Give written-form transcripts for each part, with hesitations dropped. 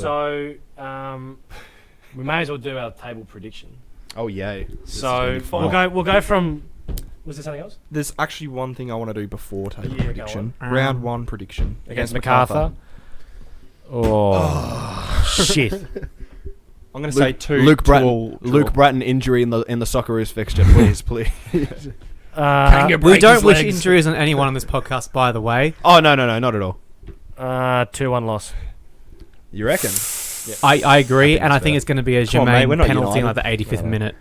good. So, we may as well do our table prediction. Oh yay! So we'll go from. Was there something else? There's actually one thing I want to do before table Yeah, prediction. go Round 1 prediction Against Macarthur. Oh, shit! I'm going to say 2. Luke Bratton. all draw. Luke Bratton injury in the Socceroos fixture, please. We don't wish injuries on anyone on this podcast, by the way. Oh no, not at all. 2-1 loss. You reckon? Yep. I agree, and I think fair. it's going to be a Come on, mate, we're Jermaine not penalty in like United. the 85th minute.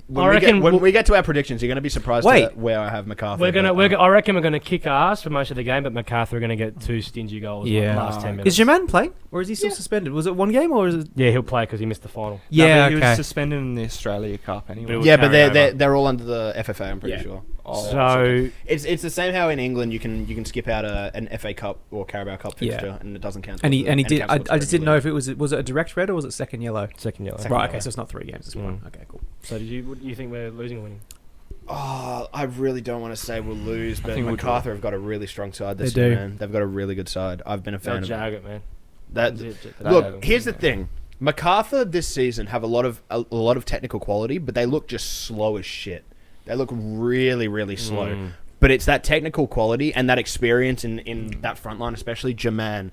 When we get to our predictions, you're going to be surprised at where I have Macarthur. I reckon we're gonna kick ass for most of the game, but Macarthur are gonna get 2 stingy goals in the last 10 minutes. Is Jermaine playing, or is he still suspended? Was it one game, or is it? Yeah, he'll play because he missed the final. Yeah, He okay. was suspended in the Australia Cup anyway. But Yeah, but carry over. they're all under the FFA. I'm pretty sure. So It's the same how in England you can skip out an FA Cup or Carabao Cup fixture and it doesn't count. And he did. I just didn't know if it was it a direct red or was it second yellow? second yellow. Right. Okay, so it's not 3 games. It's one. Okay, cool. So do you think we're losing or winning? Oh, I really don't want to say we'll lose, but think we'll Macarthur have got a really strong side this They year, do. man. They've got a really good side. I've been a fan They'll of jag it, man. Look, here's the thing. Macarthur this season have a lot of technical quality, but they look just slow as shit. They look really, really slow. But it's that technical quality and that experience in that front line, especially Jermaine,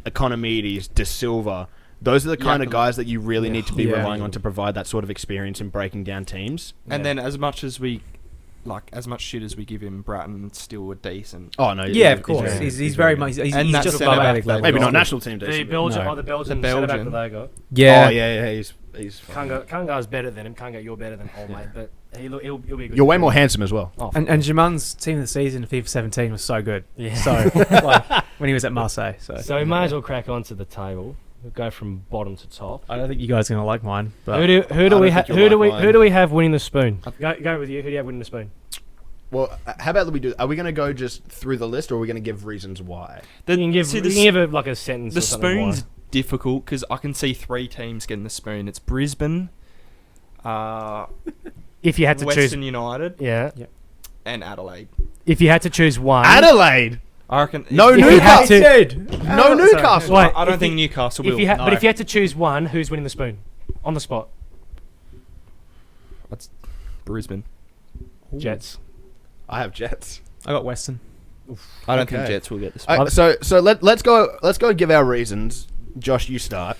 Economides, De Silva. Those are the kind of guys that you really need to be relying on to provide that sort of experience in breaking down teams. And then as much shit as we give him, Bratton's still a decent. Oh no! Yeah, of course. He's very much. He's And that's just centre above back average level. Maybe not national team. The decent. Belgian, No. the Belgian, The centre back Belgian. that they got. Yeah. Oh yeah. He's. Kanga's better than him. Kanga, you're better than old mate, but he'll be a good. You're way more handsome as well. Oh, And Jermaine's team of the season in FIFA 17 was so good. yeah. So like, when he was at Marseille. So we may as well crack on to the table. We'll go from bottom to top. I don't think you guys are gonna like mine. But Who do we think you'll like who do we have winning the spoon? Go with you. Who do you have winning the spoon? Well, how about we do? Are we going to go just through the list, or are we going to give reasons why? You can give like a sentence. The or something spoon's why. difficult because I can see 3 teams getting the spoon. It's Brisbane, If you had to Western choose, United, yeah. and Adelaide. If you had to choose one, Adelaide. I reckon. No If you had Newcastle. to, No Newcastle. Wait, I don't if think you- Newcastle if will. you but if you had to choose one, who's winning the spoon? On the spot, Brisbane. Jets. I have Jets. I got Western. I don't think Okay. Jets will get the spoon. Let's go give our reasons. Josh, you start.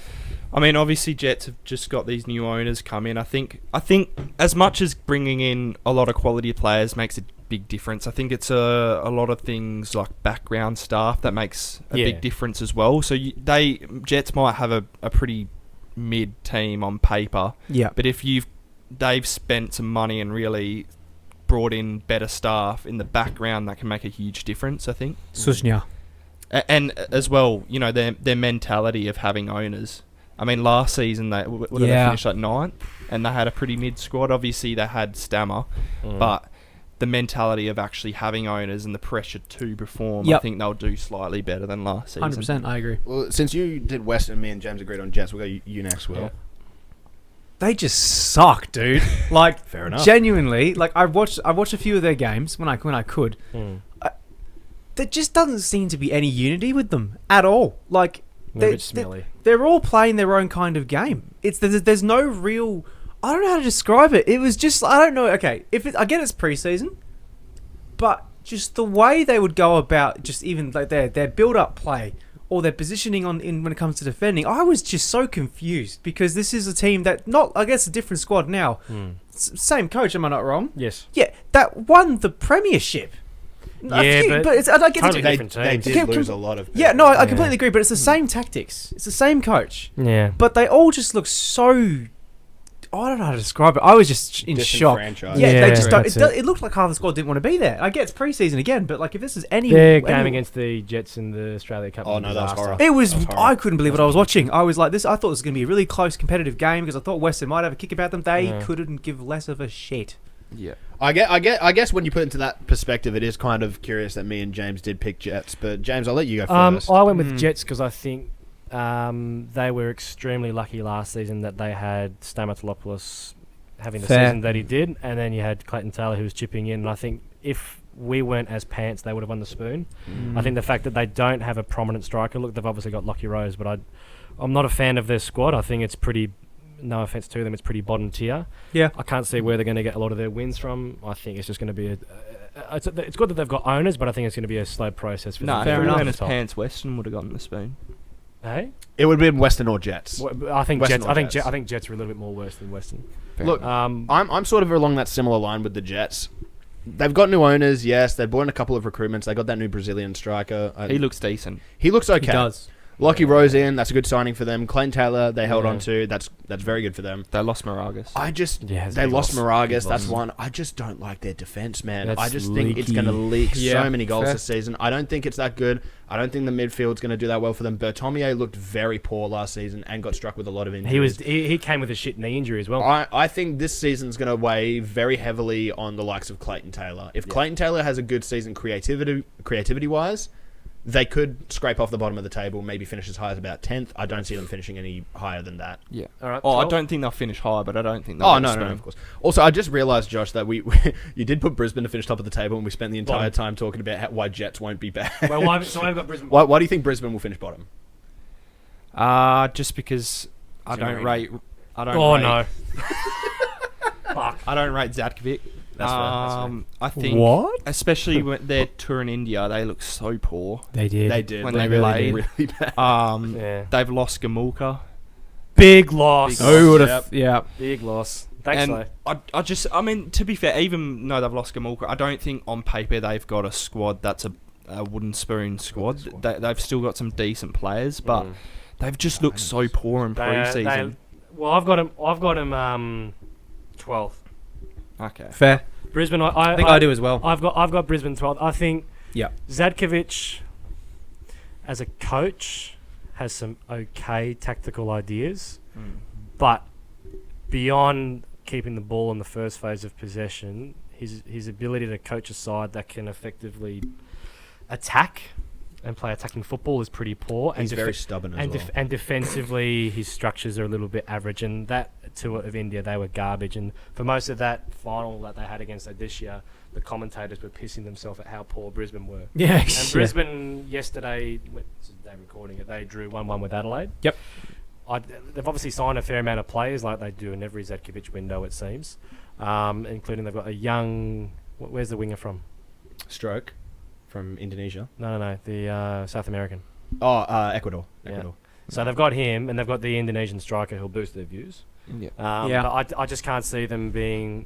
I mean, obviously, Jets have just got these new owners come in. I think as much as bringing in a lot of quality players makes a big difference, I think it's a lot of things like background staff that makes a big difference as well. So Jets might have a pretty mid team on paper, but if they've spent some money and really brought in better staff in the background, that can make a huge difference, I think. Susnya. And as well, their mentality of having owners. I mean, last season they finished like 9th, and they had a pretty mid squad. Obviously, they had Stammer, but the mentality of actually having owners and the pressure to perform, I think they'll do slightly better than last season. 100%, I agree. Well, since you did West and me and James agreed on Jets, we'll go you next, Will. Yeah. They just suck, dude. Like, Fair enough. Genuinely, like I watched a few of their games when I could. There just doesn't seem to be any unity with them at all. Like, They're a bit smelly. they're all playing their own kind of game. There's no real. I don't know how to describe it. It was just, I don't know. Okay, I get it's preseason, but just the way they would go about just even like their build up play or their positioning when it comes to defending, I was just so confused because this is a team that I guess a different squad now. Same coach, am I not wrong? Yes. Yeah, that won the premiership. Yeah, I don't get totally the different They teams. did lose a lot of people. Yeah, no, I completely agree, but it's the same tactics. It's the same coach. Yeah. But they all just look so... I don't know how to describe it. I was just in shock. Disenfranchised. Yeah, they Yeah, just don't... that's It looked like half the squad didn't want to be there. I get it's pre-season again, but like if this is Their game against the Jets in the Australia Cup. Oh, no, that was horror. It was... That's horrible. I couldn't believe what I was watching. I was like, I thought this was going to be a really close competitive game because I thought Western might have a kick about them. They couldn't give less of a shit. Yeah. I guess when you put it into that perspective, it is kind of curious that me and James did pick Jets. But James, I'll let you go first. I went with Jets because I think they were extremely lucky last season that they had Stamatopoulos having the season that he did, and then you had Clayton Taylor who was chipping in. And I think if we weren't as pants, they would have won the spoon. I think the fact that they don't have a prominent striker, look, they've obviously got Lockie Rose, but I'm not a fan of their squad. I think it's pretty, no offense to them, it's pretty bottom tier. Yeah. I can't see where they're going to get a lot of their wins from. I think it's just going to be it's good that they've got owners, but I think it's going to be a slow process for them. Fair to enough. get As to the top. pants, Western would have gotten the spoon. Hey, It would have been Western or Jets. I think Western Jets. or I think Jets. I think Jets are a little bit more worse than Western. Look, Um, I'm sort of along that similar line with the Jets. They've got new owners, yes. They've brought in a couple of recruitments. They got that new Brazilian striker. He looks decent. He looks okay. He does. Lockie Rose in, that's a good signing for them. Clayton Taylor, they held Yeah. on to. That's very good for them. They lost Moragas. it's a They big lost loss. Moragas. Big That's loss. one. I just don't like their defense, man. That's I just think it's leaky. going to leak Yeah, so many goals fair. this season. I don't think it's that good. I don't think the midfield's going to do that well for them. Bertomier looked very poor last season and got struck with a lot of injuries. He came with a shit knee injury as well. I think this season's going to weigh very heavily on the likes of Clayton Taylor. If Clayton Taylor has a good season creativity-wise, they could scrape off the bottom of the table, maybe finish as high as about 10th. I don't see them finishing any higher than that. Yeah. All right, Oh, I 12. don't think they'll finish high, but I don't think they'll Oh, win the no, spoon. of course. Also, I just realised, Josh, that we you did put Brisbane to finish top of the table, and we spent the entire Bottom. time talking about why Jets won't be bad. Well, why, so I've got Brisbane. Why do you think Brisbane will finish bottom? Just because I Jimmy don't Reed. rate. I don't. Oh rate, no! Fuck. I don't rate Zadkovic. That's fair. I think, What? especially when their tour in India, they look so poor. They did. They did. When They they really, played. really bad. Yeah. They've lost Gamulka. Big loss. Big Oh, we would have. Yep. Yeah. Big loss. Thanks, And though. I mean, to be fair, even though they've lost Gamulka, I don't think on paper they've got a squad that's a wooden spoon squad. They've still got some decent players, but they've just looked so poor in pre-season. Well, I've got him 12th. Okay. Fair. Brisbane. I think I do as well. I've got Brisbane 12th. I think Yeah. Zadkovic, as a coach, has some okay tactical ideas, but beyond keeping the ball in the first phase of possession, his ability to coach a side that can effectively attack and play attacking football is pretty poor. He's and very stubborn as well. and defensively, his structures are a little bit average. And that tour of India, they were garbage. And for most of that final that they had against Odisha, the commentators were pissing themselves at how poor Brisbane were. Yeah. And Brisbane yesterday, they're recording it, they drew 1-1 with Adelaide. Yep. They've obviously signed a fair amount of players, like they do in every Zadkovic window, it seems. Including they've got a young... Where's the winger from? Stroke from Indonesia. No, the South American. Oh, Ecuador. Yeah. So they've got him, and they've got the Indonesian striker who'll boost their views. Yeah. Yeah. But I just can't see them being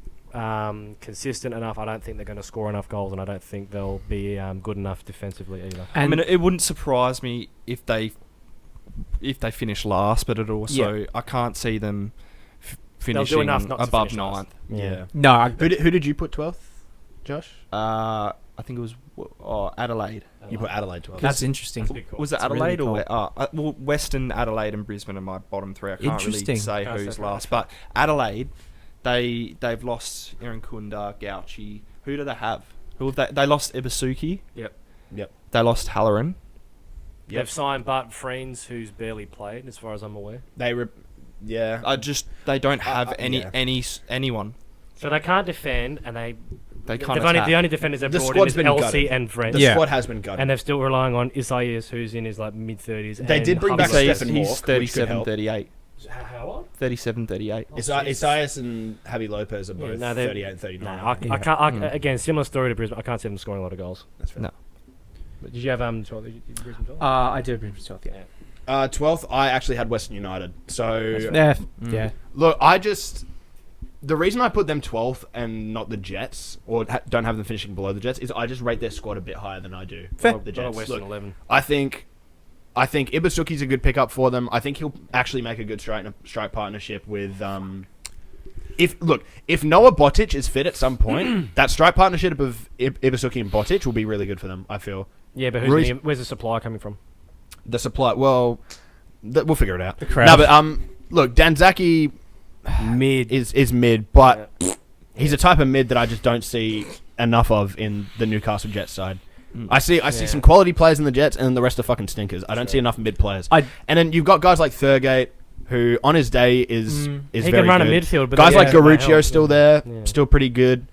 consistent enough. I don't think they're going to score enough goals, and I don't think they'll be good enough defensively either. I mean, it wouldn't surprise me if they finish last, but it also I can't see them finishing enough not to above finish last. ninth. Yeah. No. Who did you put 12th, Josh? I think it was Adelaide. You put Adelaide 12th. That's interesting. That's a big call. Was it It's a really Adelaide cool. well, Western, Adelaide, and Brisbane are my bottom three. I can't really Interesting. say Can't who's say. last, but Adelaide, they've lost Aaron Kunda, Gauchi. Who do they have? Who have they lost Ibasuki. Yep. They lost Halloran. Yep. They've signed Bart Freens, who's barely played, as far as I'm aware. Yeah. They don't have yeah. anyone. So they can't defend, and They they've can't only, attack. the only defenders they've The brought in squad's is been LC gutted. and Friends. The Yeah. squad has been gutted. And they're still relying on Isaias, who's in his mid-30s. They did bring back He's Stephen Hawke, which could 37, help. 38. How old? 37, 38. Isaias and Javi Lopez are Yeah, both no, they're- 38 and 39. No, I can't. Again, similar story to Brisbane. I can't see them scoring a lot of goals. That's fair. No. But did you have 12? Brisbane 12? I did Brisbane 12th, yeah. 12th, I actually had Western United. So, Yeah. Yeah. look, the reason I put them 12th and not the Jets, or don't have them finishing below the Jets, is I just rate their squad a bit higher than I do. Fair. Of the Got a Jets. Western Look, 11. I think Ibasuki's a good pickup for them. I think he'll actually make a good strike partnership with. If Noah Botic is fit at some point, that strike partnership of Ibasuki and Botic will be really good for them. I feel Yeah, but where's the supply coming from? the supply. Well, we'll figure it out. The crowd. No, but look, Danzaki Mid. is mid, but he's a type of mid that I just don't see enough of in the Newcastle Jets side. I see some quality players in the Jets, and then the rest are fucking stinkers. I don't see enough mid players. And then you've got guys like Thurgate, who on his day is He very can run good. a midfield, but Guys then- like Yeah, that Garuccio's helps, still yeah. there, Yeah. still pretty good.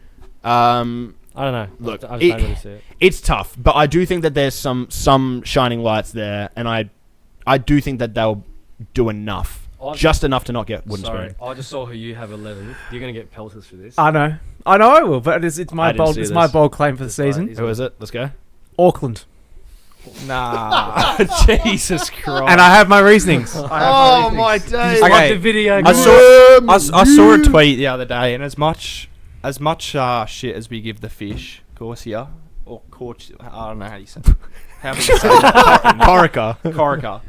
I don't know. Look, I just don't really see it. It's tough, but I do think that there's some shining lights there, and I do think that they'll do enough, just enough to not get wooden spoon. I just saw who you have 11th. You're going to get pelters for this. I know I will, but it's my bold claim for the season. Who is it? Let's go. Auckland. Nah. Jesus Christ. And I have my reasonings. Oh my days! Okay. the video. I saw a tweet the other day, and as much shit as we give the fish, Corsia, or I don't know how you say it. How do you say it? Corica. Corica.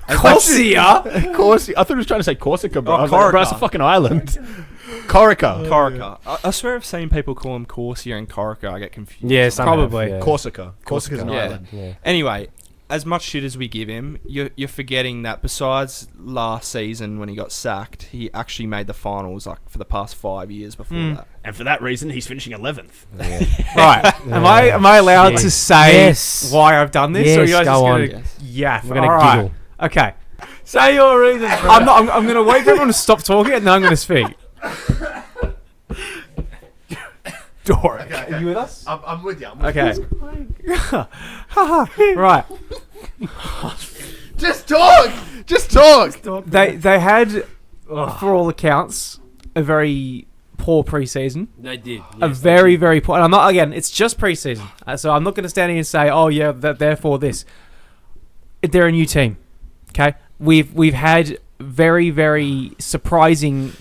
Corsia? Corsia. I thought he was trying to say Corsica, bro. Oh, I was like, bro, Corica. it's a fucking island. Corica. Corica. I swear I've seen people call him Corsia and Corica. I get confused. Yeah, some Probably. have, yeah. Corsica. Corsica's an Yeah. island. Yeah. Anyway, as much shit as we give him, you're forgetting that besides last season when he got sacked, he actually made the finals like for the past 5 years before that. And for that reason, he's finishing 11th. Right. Am I allowed to say Yes. why I've done this? Yes, or are you guys go just on. gonna yaff? We're gonna All right. giggle. Okay. Say your reasons, bro. I'm going to wait for everyone to stop talking and then I'm going to speak. Doric. Okay. Are you with us? I'm with you. Okay. Right. Just talk. Just talk. They had, for all accounts, a very poor preseason. They did. A very, very poor. And I'm not, again, it's just preseason. So I'm not going to stand here and say, oh, yeah, therefore this. They're a new team. Okay? We've had very, very surprising.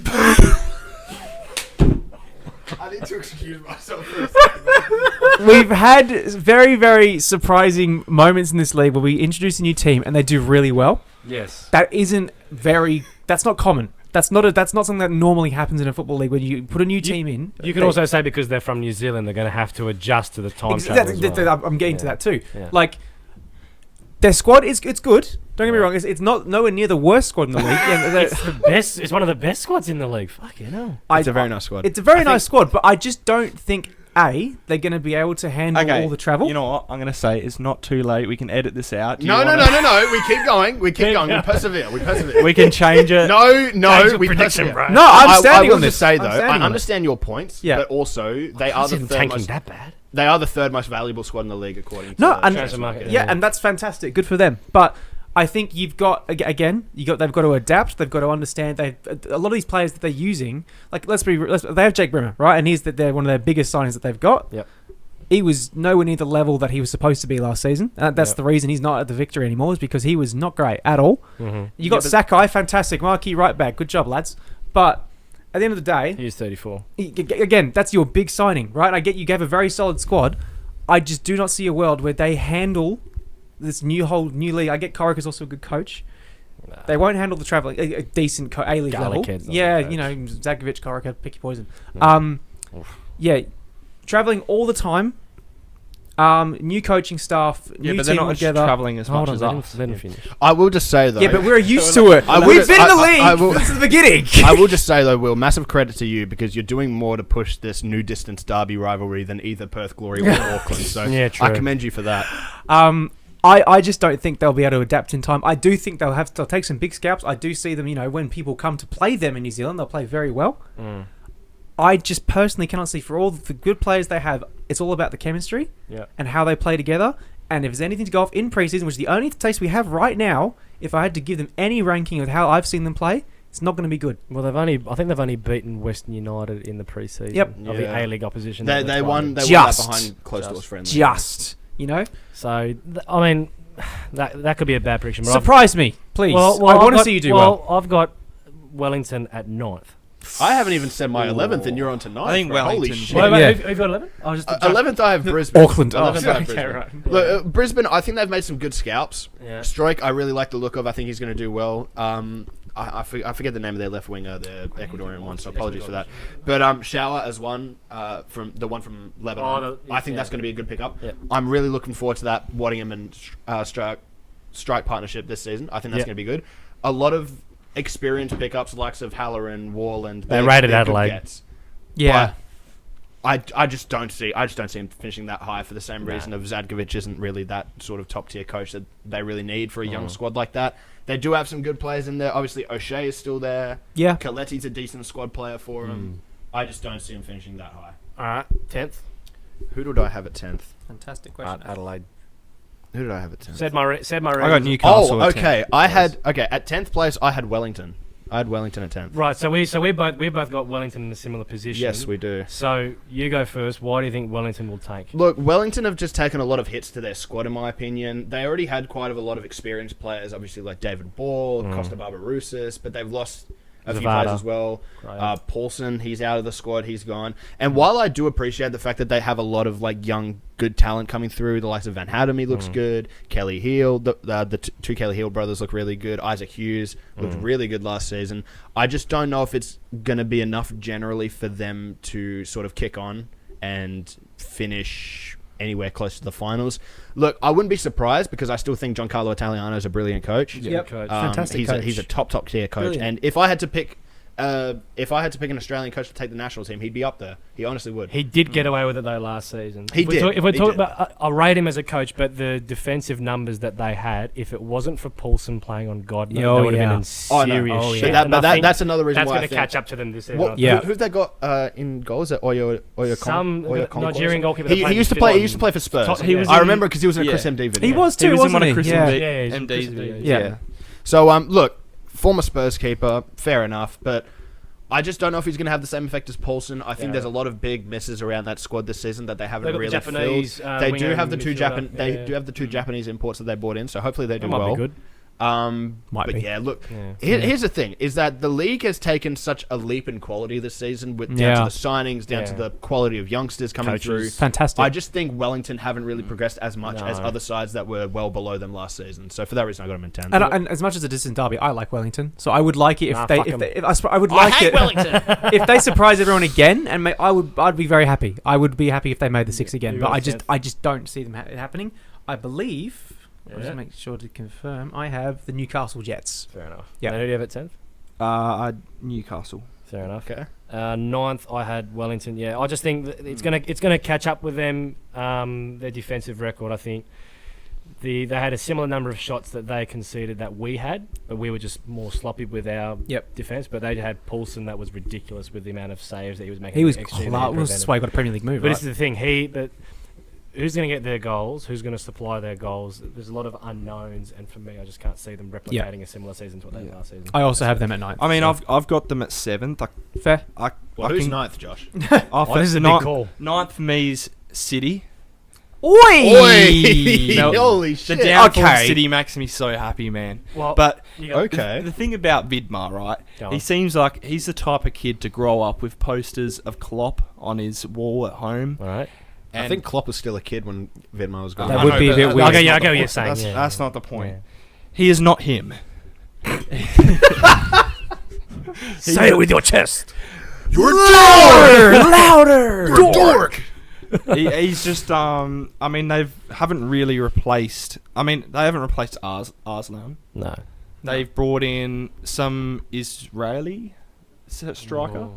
I need to excuse myself for a We've had very, very surprising moments in this league where we introduce a new team and they do really well. Yes. That's not common. That's not something that normally happens in a football league when you put a new team in. You can also say because they're from New Zealand, they're going to have to adjust to the time travel as well. I'm getting to that too. Yeah. Like, their squad it's good. Don't get me wrong. It's not nowhere near the worst squad in the league. Yeah, It's the best. It's one of the best squads in the league. Fucking hell. It's a very nice squad. It's a very nice squad, but I just don't think they're going to be able to handle all the travel. You know what? I'm going to say it's not too late. We can edit this out. No. We keep going. We persevere. We can change it. No. We prediction, persevere. bro. No, I'm I standing will on just this. say though, I'm standing on I it. understand your points, Yeah. but also they are the Isn't third tanking most. that bad. They are the third most valuable squad in the league according to No, the and transfer market. yeah, and that's fantastic. Good for them. But I think you've got they've got to adapt. They've got to understand. A lot of these players that they're using, like they have Jake Brimmer, right? And they're one of their biggest signings that they've got. Yep. He was nowhere near the level that he was supposed to be last season. That's the reason he's not at the Victory anymore, is because he was not great at all. Mm-hmm. You got Sakai, fantastic, marquee right back, good job, lads. But at the end of the day, He's 34. again, that's your big signing, right? I get you have a very solid squad. I just do not see a world where they handle this new league. I get Coric is also a good coach. Nah. They won't handle the traveling a decent A-League level. Gallican's not Yeah, a coach. you know, Zagovic, Coric, pick your poison. Oof. Yeah, traveling all the time. New coaching staff, Yeah, new but they're team not together. travelling as much as us. Let him finish. I will just say though. Yeah, but we're used to it. I will We've just- been in the I league will- since the beginning. I will just say though, Will, massive credit to you because you're doing more to push this new distance derby rivalry than either Perth Glory or Auckland. So Yeah, true. I commend you for that. I just don't think they'll be able to adapt in time. I do think they'll take some big scalps. I do see them, when people come to play them in New Zealand, they'll play very well. I just personally cannot see, for all the good players they have, it's all about the chemistry and how they play together. And if there's anything to go off in preseason, which is the only taste we have right now, if I had to give them any ranking of how I've seen them play, it's not going to be good. Well, I think they've only beaten Western United in the preseason. Yep. Of the A-League opposition. They won. They won that Just. behind closed doors friendly. So I mean, that could be a bad prediction. But Surprise me, please. I want to see you do well. I've got Wellington at 9th. I haven't even said my 11th, and you're on to 9th. I think bro. Holy Wellington- shit. Wait, Yeah. who've got 11? Oh, just 11th, I have Brisbane. Auckland. 11th, I have okay, Brisbane. right. Look, Brisbane, I think they've made some good scalps. Yeah. Strike, I really like the look of. I think he's going to do well. I forget the name of their left winger, the Ecuadorian one, so apologies for that. But Shower as one, from the one from Lebanon, I think that's going to be a good pickup. Yeah. I'm really looking forward to that Waddingham and Strike partnership this season. I think that's going to be good. A lot of experienced pickups, likes of Halloran, Warland. They rated they're good Adelaide. gets. Yeah. But I just don't see him finishing that high for the same reason of Zadkovic isn't really that sort of top tier coach that they really need for a young squad like that. They do have some good players in there. Obviously, O'Shea is still there. Yeah. Coletti's a decent squad player for him. I just don't see him finishing that high. All right, 10th. Who did I have at 10th? Fantastic question. Adelaide. Who did I have at 10th? Said my I got reasons. Newcastle. Oh, at 10th. okay. I had at 10th place. I had Wellington. I had Wellington at 10th. Right, so we both got Wellington in a similar position. Yes, we do. So you go first. Why do you think Wellington will take? Look, Wellington have just taken a lot of hits to their squad, in my opinion. They already had quite a lot of experienced players, obviously like David Ball, Costa Barbarousis, but they've lost a few Zavada. players as well. Graham. Paulson, he's out of the squad, he's gone. And while I do appreciate the fact that they have a lot of like young, good talent coming through, the likes of Van Hademy looks good, Kelly Heal, the two Kelly Heal brothers look really good, Isaac Hughes looked really good last season. I just don't know if it's going to be enough generally for them to sort of kick on and finish anywhere close to the finals. Look, I wouldn't be surprised because I still think Giancarlo Italiano is a brilliant coach. Yep. Coach. Fantastic coach. He's a top tier coach. Brilliant. And if I had to pick an Australian coach to take the national team, he'd be up there. He honestly would. He did get away with it though last season. He did. If we're He talking did. about, I'll rate him as a coach, but the defensive numbers that they had, if it wasn't for Paulson playing on God, they would have been in serious shit. But And I think that's another reason that's why going to catch up to them this season. What, I Yeah. who've they got in goals? Is it Oyo Some Conquest? Nigerian goalkeeper. that He played used to in play. He Finland. used to play for Spurs. He was I in- remember because he was in a Chris yeah. MD video. He was too, He was in wasn't one he? of Chris Yeah. MD Yeah, he's in MD's Chris videos. videos. Yeah. So look, former Spurs keeper, fair enough, but I just don't know if he's going to have the same effect as Paulson. I think Yeah. there's a lot of big misses around that squad this season that they haven't They've got really the Japanese, filled. They do winger have the and two midfielder. They Yeah. do have the two Japanese imports that they brought in, so hopefully they do That might well. be good. Might but be. yeah, look, Yeah. here's the thing: is that the league has taken such a leap in quality this season, with down Yeah. to the signings, down to Yeah. the quality of youngsters coming Coaches. through. Fantastic. I just think Wellington haven't really progressed as much as No. other sides that were well below them last season. So for that reason, I got them in 10. And as much as it is in Derby, I like Wellington. So I would like it if Nah, they, fuck if 'em. they, if I would like it if they surprise everyone again, and I'd be very happy. I would be happy if they made the six again. you But got I a just don't see them happening. I believe. I'll Yeah. just make sure to confirm. I have the Newcastle Jets. Fair enough. Yeah. And who do you have at 10th? Newcastle. Fair enough. Okay. Ninth, I had Wellington. Yeah, I just think that it's gonna catch up with them. Their defensive record, I think. They had a similar number of shots that they conceded that we had, but we were just more sloppy with our defense. But they had Paulson that was ridiculous with the amount of saves that he was making. He was extra in class. the That's why he got a Premier League move. But Right? this is the thing. But who's going to get their goals? Who's going to supply their goals? There's a lot of unknowns, and for me, I just can't see them replicating a similar season to what they did last season. I also have them at 9th. I mean, so. I've got them at 7th. Fair. Well, who's ninth, Josh? Oh, this is a big call. 9th for me is City. Oi! No, Holy The shit! downfall of Okay. City makes me so happy, man. Well, But you got- Okay. the thing about Vidmar, right? Go He on. seems like he's the type of kid to grow up with posters of Klopp on his wall at home. All right. I And think Klopp was still a kid when Vidmar was gone. That I would know, be a but bit that's weird. I get not what the you're point. saying. Yeah. That's not the point. Yeah. He is not him. Say it with your chest. You're Louder! You're a dork. He's just I mean they haven't really replaced. I mean they haven't replaced Arslan. No. They've brought in some Israeli striker.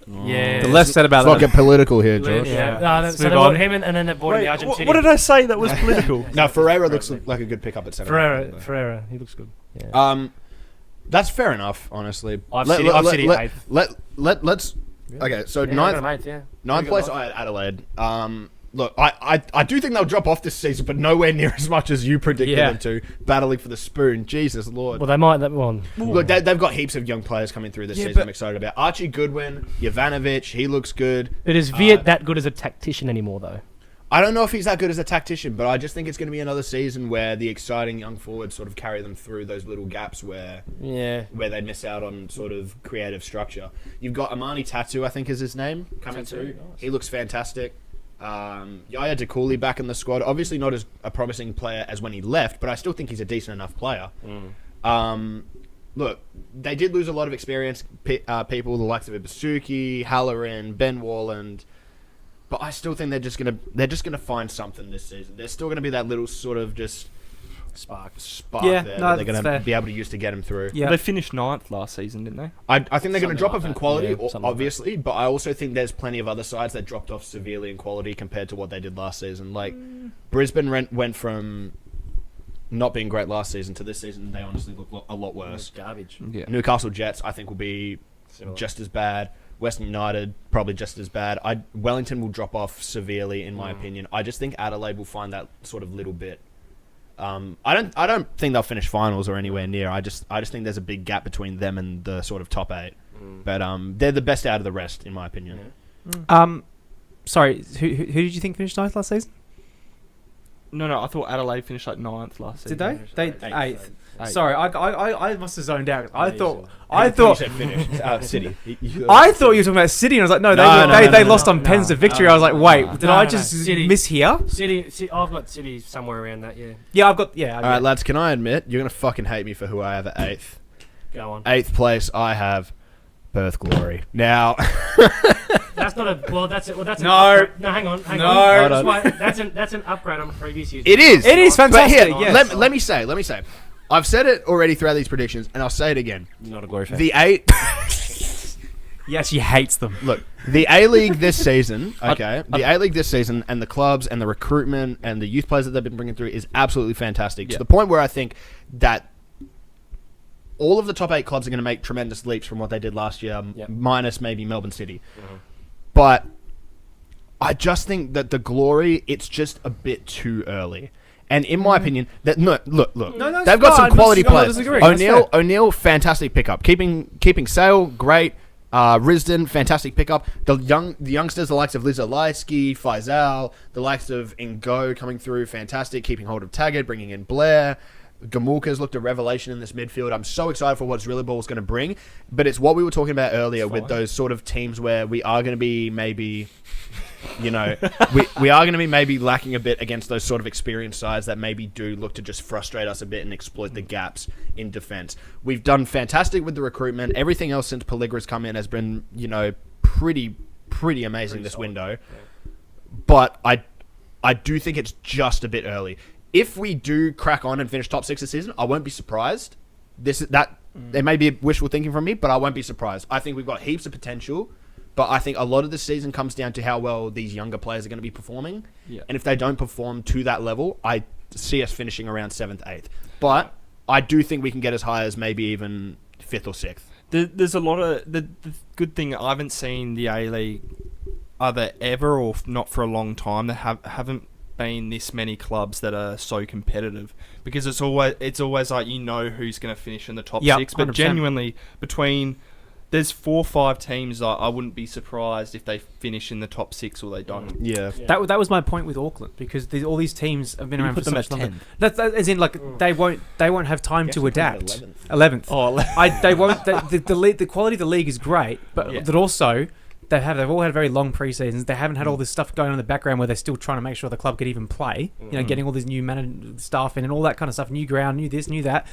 Yeah. The less said about Let's not that. get political here, Josh. Yeah. Yeah. No, Let's so they move brought on. him in, and then they brought in the Argentinian. What did I say that was political? No, Ferreira looks like a good pickup at centre. Ferreira. He looks good. Yeah. That's fair enough, honestly. I've City eighth. Let's. Okay, so ninth place, I had Adelaide. Look, I do think they'll drop off this season, but nowhere near as much as you predicted them to. Battling for the spoon, Jesus Lord. Well, they might. That one. Look, they've got heaps of young players coming through this season. I'm excited about Archie Goodwin, Jovanovic. He looks good. But is Viet that good as a tactician anymore, though? I don't know if he's that good as a tactician, but I just think it's going to be another season where the exciting young forwards sort of carry them through those little gaps where they miss out on sort of creative structure. You've got Amani Tatu, I think is his name, coming through. Nice. He looks fantastic. Yaya Dakuli back in the squad. Obviously not as a promising player as when he left, but I still think he's a decent enough player. Look, they did lose a lot of experienced people, the likes of Ibasuki, Halloran, Ben Walland. But I still think they're just gonna find something this season. There's still gonna be that little sort of just spark Yeah, there no, that they're that's gonna fair. be able to use to get him through. Yeah. They finished 9th last season, didn't they? I think they're going to Something drop like off in that. quality, Yeah, something like obviously, but I also think there's plenty of other sides that dropped off severely in quality compared to what they did last season. Like Brisbane went from not being great last season to this season, they honestly look a lot worse. Garbage. Yeah. Newcastle Jets, I think, will be Similar. just as bad. Western United probably just as bad. Wellington will drop off severely, in my opinion. I just think Adelaide will find that sort of little bit. I don't think they'll finish finals or anywhere near. I just think there's a big gap between them and the sort of top 8. But they're the best out of the rest, in my opinion. Sorry, who did you think finished ninth last season? No, I thought Adelaide finished like 9th last season. Did they? They Eighth. 8th. Sorry, I must have zoned out. I thought You said finish. City. I thought you were talking about City, and I was like, no, they lost on pens to victory. I was like, wait, did I just City. miss here? City, I've got City somewhere around that. Yeah. Yeah, I've got. Yeah. All right, lads. Can I admit you're gonna fucking hate me for who I have at 8th? Go on. 8th place, I have Perth Glory. Now, That's not a. Well, that's it. Well, that's No. An upgrade. No, hang on. Hold on. That's an upgrade on previous years. it is. It is But fantastic. here, Yes. let me say. I've said it already throughout these predictions, and I'll say it again. Not a glory fan. The 8. Yes, she hates them. Look, the A-League this season, okay? The A-League this season and the clubs and the recruitment and the youth players that they've been bringing through is absolutely fantastic. To the point where I think that all of the top 8 clubs are going to make tremendous leaps from what they did last year, minus maybe Melbourne City. But I just think that the Glory, it's just a bit too early. And in my opinion, look, No, that's they've got fine. some quality I'm not players. disagreeing. That's fair. O'Neill, fantastic pickup. Keeping Sale, great. Risdon, fantastic pickup. The youngsters, the likes of Liz Alaisky, Faisal, the likes of Ngo coming through, fantastic. Keeping hold of Taggart, bringing in Blair. Gamulka's looked a revelation in this midfield. I'm so excited for what Zrillibal's going to bring. But it's what we were talking about earlier with those sort of teams where we are going to be maybe... we are going to be maybe lacking a bit against those sort of experienced sides that maybe do look to just frustrate us a bit and exploit the gaps in defense. We've done fantastic with the recruitment. Everything else since Pelligra's come in has been, pretty amazing this window. Yeah. But I do think it's just a bit early. If we do crack on and finish top 6 this season, I won't be surprised. It may be wishful thinking from me, but I won't be surprised. I think we've got heaps of potential. But I think a lot of the season comes down to how well these younger players are going to be performing. Yeah. And if they don't perform to that level, I see us finishing around 7th, 8th. But I do think we can get as high as maybe even 5th or 6th. There's a lot of... The good thing, I haven't seen the A-League either ever or not for a long time. There haven't been this many clubs that are so competitive. Because it's always like who's going to finish in the top 6. But 100%. Genuinely, between... There's 4 or 5 teams I wouldn't be surprised if they finish in the top 6 or they don't. Yeah. That was my point with Auckland, because all these teams have been around for so much longer. 10th. That's as in, like, they won't have time to adapt. 11th. Oh, they won't. The quality of the league is great, but that also they've all had very long pre-seasons. They haven't had all this stuff going on in the background where they're still trying to make sure the club could even play. Getting all these new staff in and all that kind of stuff, new ground, new this, new that.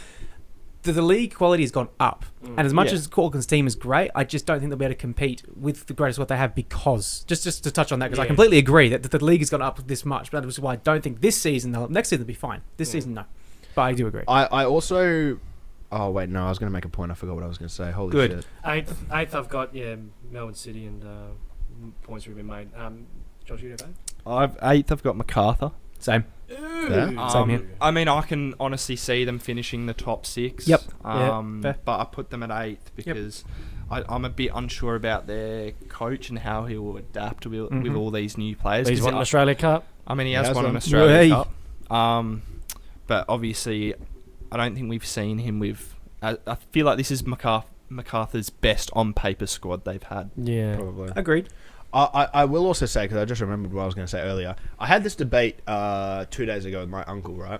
The league quality has gone up. And as much as Auckland's team is great, I just don't think they'll be able to compete with the greatest what they have, because, just to touch on that, because I completely agree that the league has gone up this much, but that is why I don't think this season, next season they'll be fine. This season, no. But I do agree. I also... Oh, wait, no, I was going to make a point. I forgot what I was going to say. Holy shit. 8th, I've got, Melbourne City and points have been made. Josh, you have 8th, I've got Macarthur. Same. Yeah. I mean, I can honestly see them finishing the top 6. Yep. But I put them at 8th because I'm a bit unsure about their coach and how he will adapt with all these new players. He's won an Australia Cup. I mean, he has won an Australia Cup. But obviously, I don't think we've seen him with... I feel like this is Macarthur's best on-paper squad they've had. Yeah. Probably. Agreed. I will also say, because I just remembered what I was going to say earlier, I had this debate 2 days ago with my uncle, right?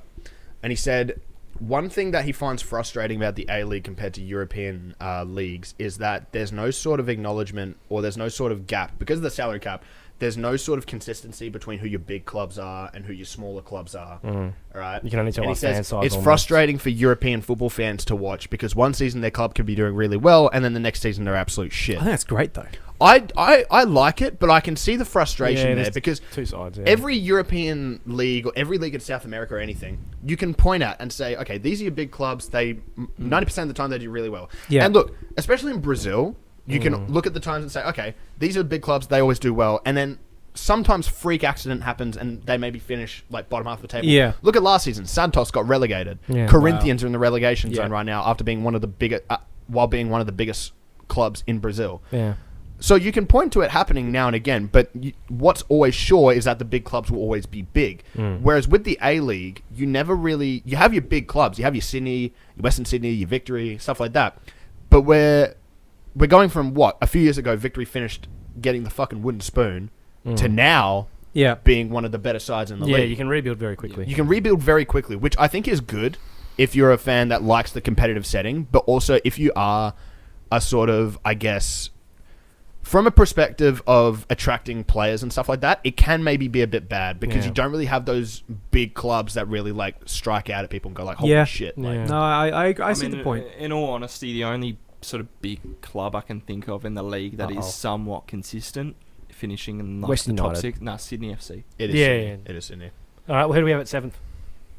And he said one thing that he finds frustrating about the A-League compared to European leagues is that there's no sort of acknowledgement or there's no sort of gap. Because of the salary cap, there's no sort of consistency between who your big clubs are and who your smaller clubs are. All right? You can only tell what fan size. It's frustrating for European football fans to watch because one season their club could be doing really well and then the next season they're absolute shit. I think that's great, though. I like it, but I can see the frustration there because two sides, every European league or every league in South America or anything, you can point at and say, okay, these are your big clubs. 90% of the time they do really well. Yeah. And look, especially in Brazil, you can look at the times and say, okay, these are big clubs. They always do well. And then sometimes freak accident happens and they maybe finish like bottom half of the table. Yeah. Look at last season. Santos got relegated. Yeah. Corinthians are in the relegation zone right now after being one of the biggest clubs in Brazil. Yeah. So you can point to it happening now and again, but what's always sure is that the big clubs will always be big. Whereas with the A-League, you never really... You have your big clubs. You have your Sydney, your Western Sydney, your Victory, stuff like that. But we're going from, a few years ago, Victory finished getting the fucking wooden spoon to now being one of the better sides in the league. Yeah, you can rebuild very quickly. You can rebuild very quickly, which I think is good if you're a fan that likes the competitive setting, but also if you are a sort of, I guess... From a perspective of attracting players and stuff like that, it can maybe be a bit bad because you don't really have those big clubs that really like strike out at people and go like, "Holy shit!" Like, No, I see the point. In all honesty, the only sort of big club I can think of in the league that is somewhat consistent, finishing in like the top 6, Sydney FC. It is. Sydney. It is Sydney. All right, well, who do we have at 7th?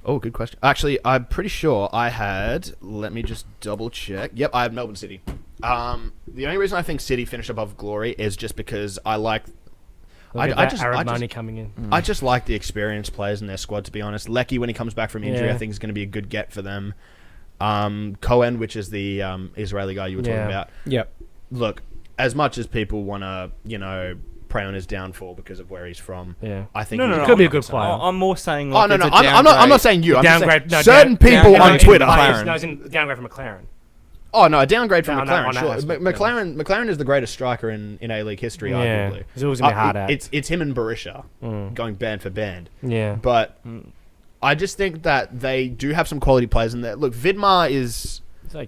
Oh, good question. Actually, I'm pretty sure I had... Let me just double check. Yep, I have Melbourne City. The only reason I think City finished above Glory is just because I like... I just coming in. I just like the experienced players in their squad, to be honest. Lecky, when he comes back from injury, I think is going to be a good get for them. Cohen, which is the Israeli guy you were talking about. Yep. Look, as much as people want to, prey on his downfall because of where he's from. Yeah, I think he could be a good player. I'm more saying. Like, I'm not saying you. I'm downgrade. just saying certain people on Twitter. Downgrade from McLaren. Oh no, a downgrade from McLaren. Sure, McLaren is the greatest striker in A-League history, arguably. It's always gonna be hard at. It's him and Berisha going band for band. Yeah, but I just think that they do have some quality players in there. Look, Vidmar is.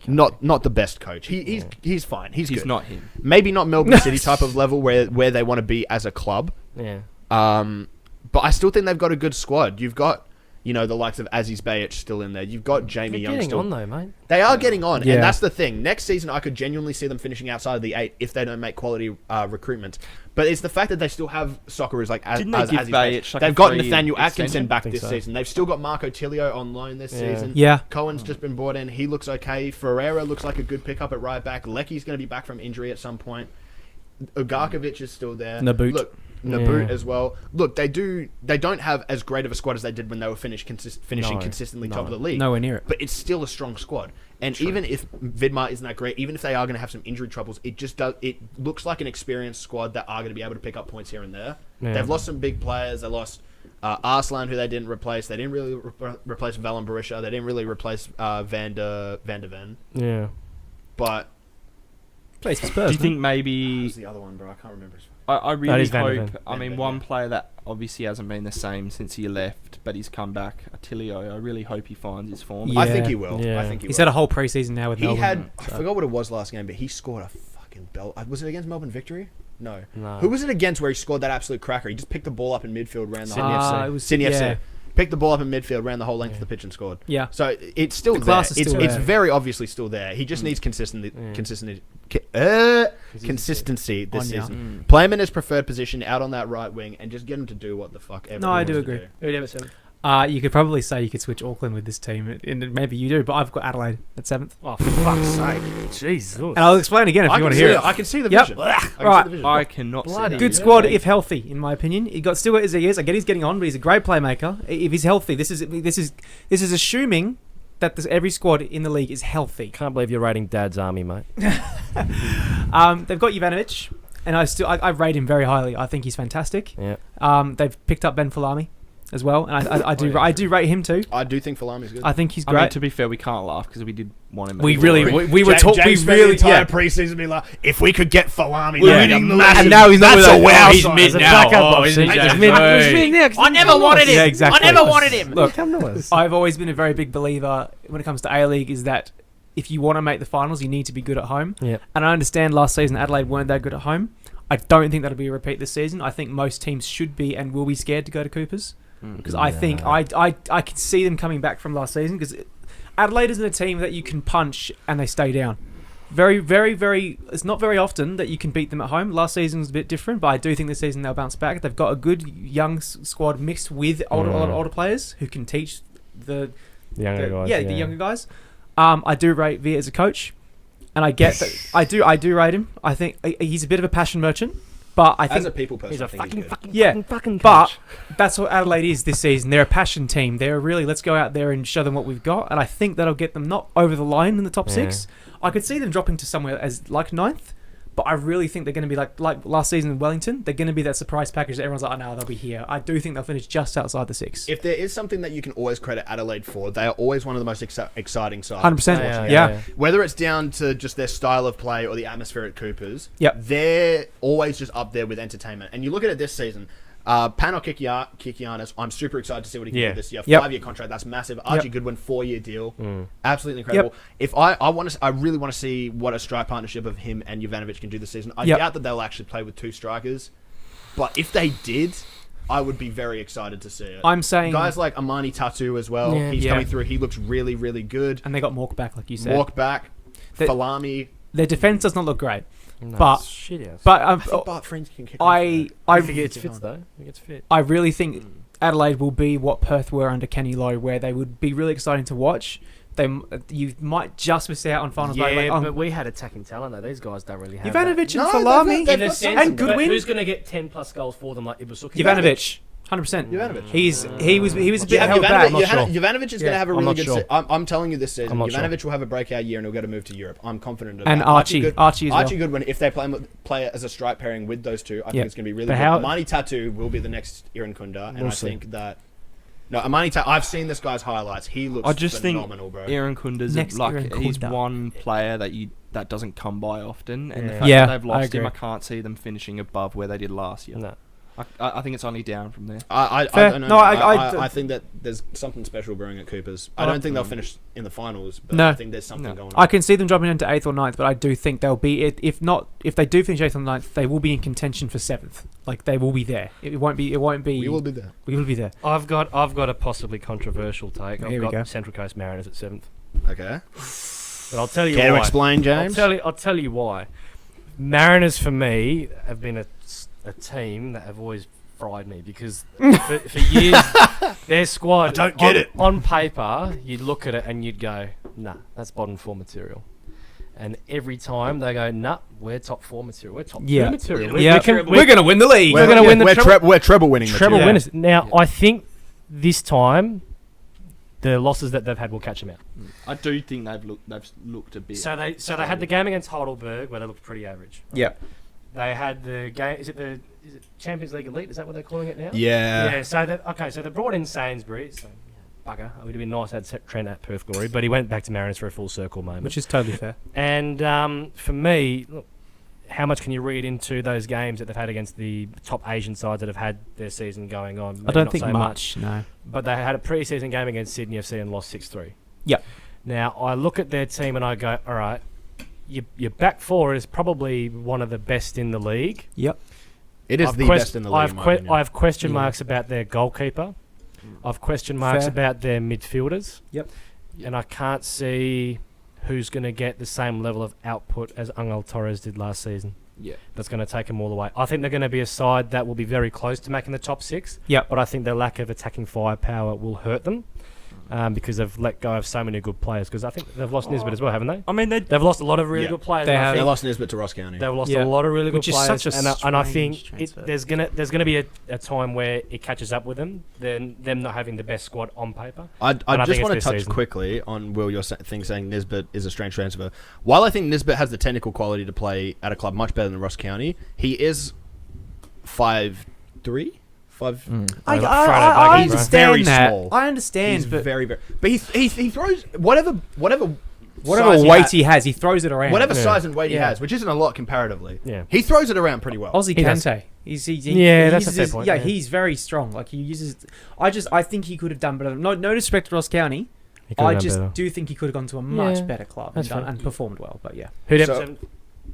Not the best coach. He's fine. He's good. Not him. Maybe not Melbourne City type of level where they want to be as a club. Yeah. But I still think they've got a good squad. You've got, the likes of Aziz Bayich still in there. You've got Jamie Young still. They're getting on though, mate. They are getting on, and that's the thing. Next season, I could genuinely see them finishing outside of the 8 if they don't make quality recruitment. But it's the fact that they still have Socceroos like Aziz Bayich. They've got Nathaniel Atkinson back this season. They've still got Marco Tilio on loan this season. Yeah. Cohen's just been brought in. He looks okay. Ferreira looks like a good pickup at right back. Lecky's going to be back from injury at some point. Ugarkovic is still there. Naboot as well. Look, they don't have as great of a squad as they did when they were finishing consistently top of the league. Nowhere near it. But it's still a strong squad. And even if Vidmar isn't that great, even if they are going to have some injury troubles, it looks like an experienced squad that are going to be able to pick up points here and there. Yeah. They've lost some big players. They lost Arslan, who they didn't replace. They didn't really replace Valen Berisha. They didn't really replace Van der Ven. Yeah. But plays for Spurs. Do you think maybe... Who's the other one, bro? I can't remember. I really hope... one player that obviously hasn't been the same since he left, but he's come back, Attilio. I really hope he finds his form. Yeah. I think he will. Yeah. He's had a whole preseason now with Melbourne. I forgot what it was last game, but he scored a fucking belt. Was it against Melbourne Victory? No. Who was it against where he scored that absolute cracker? He just picked the ball up in midfield, ran the whole... Sydney FC. Picked the ball up in midfield, ran the whole length of the pitch and scored. Yeah. So it's still there. It's very obviously still there. He just needs consistency this season. Play him in his preferred position out on that right wing and just get him to do what the fuck ever. No, I do agree. You could probably say you could switch Auckland with this team, and maybe you do, but I've got Adelaide at 7th. Oh, for fuck's sake. Jesus. And I'll explain again if you want to hear it. I can see the vision. I cannot see that. Good squad if healthy, in my opinion. He got still as he is. I get he's getting on, but he's a great playmaker. If he's healthy, this is assuming that every squad in the league is healthy. Can't believe you're rating Dad's army, mate. They've got Jovanovic, and I rate him very highly. I think he's fantastic. Yeah. They've picked up Ben Falami as well, and I do rate him too. I do think Falami's good. I think he's great. I mean, to be fair, we can't laugh because we did want him. We were talking. We really entire preseason be like, if we could get Falami, and now he's not. That's a wow. He's mid now. I never wanted him. Yeah, exactly. I never wanted him. Look, I've always been a very big believer when it comes to A-League is that if you want to make the finals, you need to be good at home. Yeah. And I understand last season Adelaide weren't that good at home. I don't think that'll be a repeat this season. I think most teams should be and will be scared to go to Coopers. Because I think I can see them coming back from last season because Adelaide isn't a team that you can punch and they stay down. Very, very, very... It's not very often that you can beat them at home. Last season was a bit different, but I do think this season they'll bounce back. They've got a good young squad mixed with older players who can teach the younger guys. Yeah, the younger guys. I do rate Villa as a coach, and I get that. I do rate him. I think he's a bit of a passion merchant. But I think as a people person, he's a fucking coach. But that's what Adelaide is this season. They're a passion team. They're really let's go out there and show them what we've got. And I think that'll get them not over the line in the top 6. I could see them dropping to somewhere as like 9th, But I really think they're going to be like last season in Wellington. They're going to be that surprise package that everyone's like, oh no, they'll be here. I do think they'll finish just outside the 6. If there is something that you can always credit Adelaide for, they are always one of the most exciting sides. 100%. Yeah. Yeah. Whether it's down to just their style of play or the atmosphere at Coopers, Yep. they're always just up there with entertainment. And you look at it this season, Pano Kikianis, I'm super excited to see what he can do this year. Yep. 5-year contract, that's massive. Archie Goodwin, 4-year deal, Mm. absolutely incredible. If I really want to see what a strike partnership of him and Jovanovic can do this season. I doubt that they'll actually play with 2 strikers, but if they did, I would be very excited to see it. I'm saying Guys like Amani Tatu as well. Yeah. He's coming through. He looks really, really good. and they got Mork back, like you said. Walk back, They- Falami. Their defense does not look great, No, but it's shit house. but I think Bart Friends can kick. I if he gets fit though, if he gets fit. I really think Adelaide will be what Perth were under Kenny Lowe, where they would be really exciting to watch. You might just miss out on finals. Yeah, but we had attacking talent though. These guys don't really have Ivanovic No, and Falami they've in a got sense, and but Goodwin. who's going to get 10 plus goals for them like Ibusuki? Jovanovic, 100%. Jovanovic. He was a bit held back. Jovanovic is going to have a I'm really not good sure. season. I'm telling you this season, I'm not Jovanovic will have a breakout year and he'll get a move to Europe. I'm confident of And that. Archie as well. Archie Goodwin, if they play as a strike pairing with those two, I think it's going to be really But good. how- Amani Tatu will be the next Irankunda, and We'll I see. think that... No, Amani Tatu, I've seen this guy's highlights. He looks I just phenomenal, think bro. Aaron Kunda's Next Aaron he's Kunda. one player that doesn't come by often, and the Yeah. fact Yeah, that they've I lost him, agree. I can't see them finishing above where they did last year. No. I think it's only down from there. I Fair. don't know. No, I think that there's something special brewing at Coopers. I don't think they'll finish in the finals, but No. I think there's something No. going on. I can see them dropping into 8th or 9th, but I do think they'll be. If they do finish 8th or 9th, they will be in contention for 7th. Like they will be there. It won't be. We will be there. We will be there. I've got a possibly controversial take. Here I've we got go. Central Coast Mariners at 7th. Okay. But I'll tell you Care to why. explain, James? I'll tell you why. Mariners for me have been a team that have always fried me because for years their squad. I don't get it. On paper, you'd look at it and you'd go, "Nah, that's bottom 4 material." And every time they go, "Nah, we're top 4 material. We're top 2 material. Yeah. We're going to win the league. We're gonna win the treble- We're treble winning. treble material. winners." Now, I think this time the losses that they've had will catch them out. I do think they've looked a bit. So they had the game against Heidelberg where they looked pretty average. Yeah. They had the game. Is it Champions League Elite? Is that what they're calling it now? Yeah. Yeah. So they brought in Sainsbury. So bugger. It would have been nice to have Trent at Perth Glory, but he went back to Mariners for a full circle moment. Which is totally fair. And for me, look, how much can you read into those games that they've had against the top Asian sides that have had their season going on? I Maybe don't not think so much. No. But they had a pre-season game against Sydney FC and lost 6-3. Yep. Now, I look at their team and I go, all right, your back four is probably one of the best in the league. Yep. It is the best in the league. I have question Yeah. marks about their goalkeeper. I've question marks Fair. about their midfielders. Yep. And I can't see who's going to get the same level of output as Angel Torres did last season. Yeah. That's going to take them all the way. I think they're going to be a side that will be very close to making the top 6. Yep. But I think their lack of attacking firepower will hurt them. Because they've let go of so many good players. Because I think they've lost Nisbet as well, haven't they? I mean, They've lost a lot of really Yeah. good players. They and I have. They think lost Nisbet to Ross County. They've lost Yeah. a lot of really good Which is players, such a and I think strange transfer. there's gonna be a time where it catches up with them. Then them not having the best squad on paper. I I just think want it's to this touch season. quickly on Will, your thing saying Nisbet is a strange transfer. While I think Nisbet has the technical quality to play at a club much better than Ross County, he is 5'3", 5. I Friday I Buggy, bro. understand Very that. small. I understand, He's but very. But he throws whatever whatever size weight he has, he throws it around. whatever Yeah. size and weight he Yeah. has, which isn't a lot comparatively. Yeah. He throws it around pretty well. Aussie He does. Kante. Yeah, that's a uses fair his- point, Yeah, yeah. he's very strong. Like he uses. I think he could have done better. No disrespect to Ross County. He could've I done just better. do think he could have gone to a much Yeah, better club that's and, fair. and performed well. But yeah. Who'd So- ever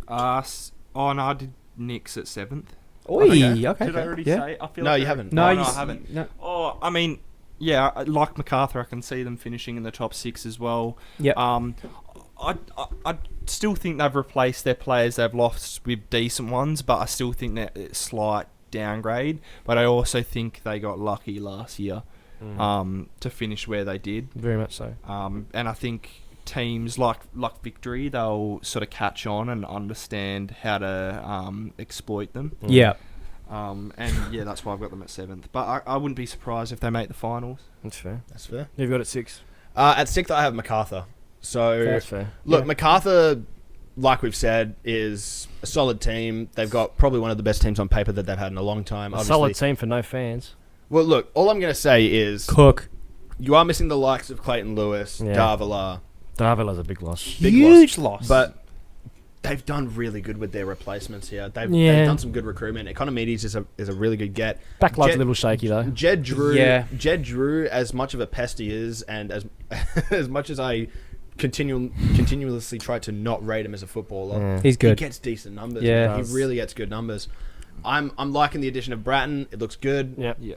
No, I did Knicks at 7th. Oi, Okay. okay. Did I already yeah. say? I feel No, like you I- haven't. No, Oh, you no, I s- haven't. No. Oh, I mean, yeah, like Macarthur, I can see them finishing in the top 6 as well. Yep. I still think they've replaced their players they've lost with decent ones, but I still think that it's slight downgrade. But I also think they got lucky last year to finish where they did. Very much so. And I think teams like Victory, they'll sort of catch on and understand how to exploit them. Yeah. And yeah, that's why I've got them at 7th. But I wouldn't be surprised if they make the finals. That's fair. That's fair. You've got it 6. At 6th, I have Macarthur. So That's fair. look, Yeah. Macarthur like we've said, is a solid team. They've got probably one of the best teams on paper that they've had in a long time. A solid team for no fans. Well, look, all I'm going to say is Cook. you are missing the likes of Clayton Lewis, Yeah. Darvila. Darvila's a big loss. Big Huge loss. But they've done really good with their replacements here. They've done some good recruitment. Economides is a really good get. Backline's a little shaky though. Jed Drew, Yeah. as much of a pest he is, and as as much as I continuously try to not rate him as a footballer, He's good. he gets decent numbers. Yeah. man. He really gets good numbers. I'm liking the addition of Bratton. It looks good. Yep. Yeah.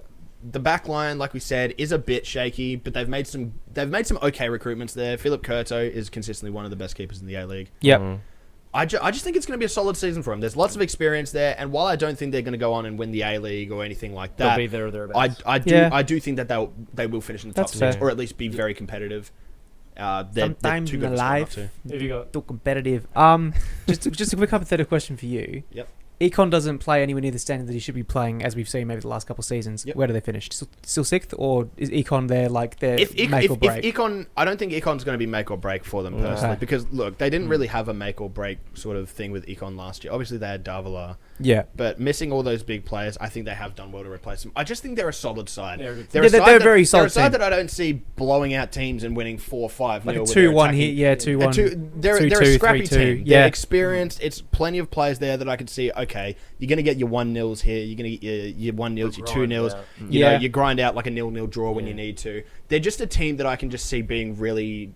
The back line, like we said, is a bit shaky, but they've made some okay recruitments there. Philip Curto is consistently one of the best keepers in the A-League. Yep. I just think it's going to be a solid season for him. There's lots of experience there, and while I don't think they're going to go on and win the A-League or anything like that, They'll be there or thereabouts. I do think that they will finish in the top That's six, fair. or at least be very competitive. They're Sometimes too in good of a squad not life, to. Who have you got? still competitive. Just a quick hypothetical question for you. Yep. Econ doesn't play anywhere near the standard that he should be playing, as we've seen maybe the last couple of seasons. Yep. Where do they finish? Still sixth, or is Econ there like their If make or break? Econ, I don't think Econ's going to be make or break for them personally, Okay. because look, they didn't really have a make or break sort of thing with Econ last year. Obviously, they had Davila, yeah. but missing all those big players, I think they have done well to replace them. I just think they're a solid side. They're a good They're Yeah, a side they're a that- very solid They're a side team. that I don't see blowing out teams and winning 4-5 Like a nil with their 2-1 attacking- here, yeah, 2-1. They're a 2-2, scrappy 3-2, team. yeah. They're experienced. It's plenty of players there that I can see. Okay, you're going to get your 1-0s here. You're going to get your 1-0s, your 2-0s. You know, Yeah. you grind out like a 0-0 draw when you need to. They're just a team that I can just see being really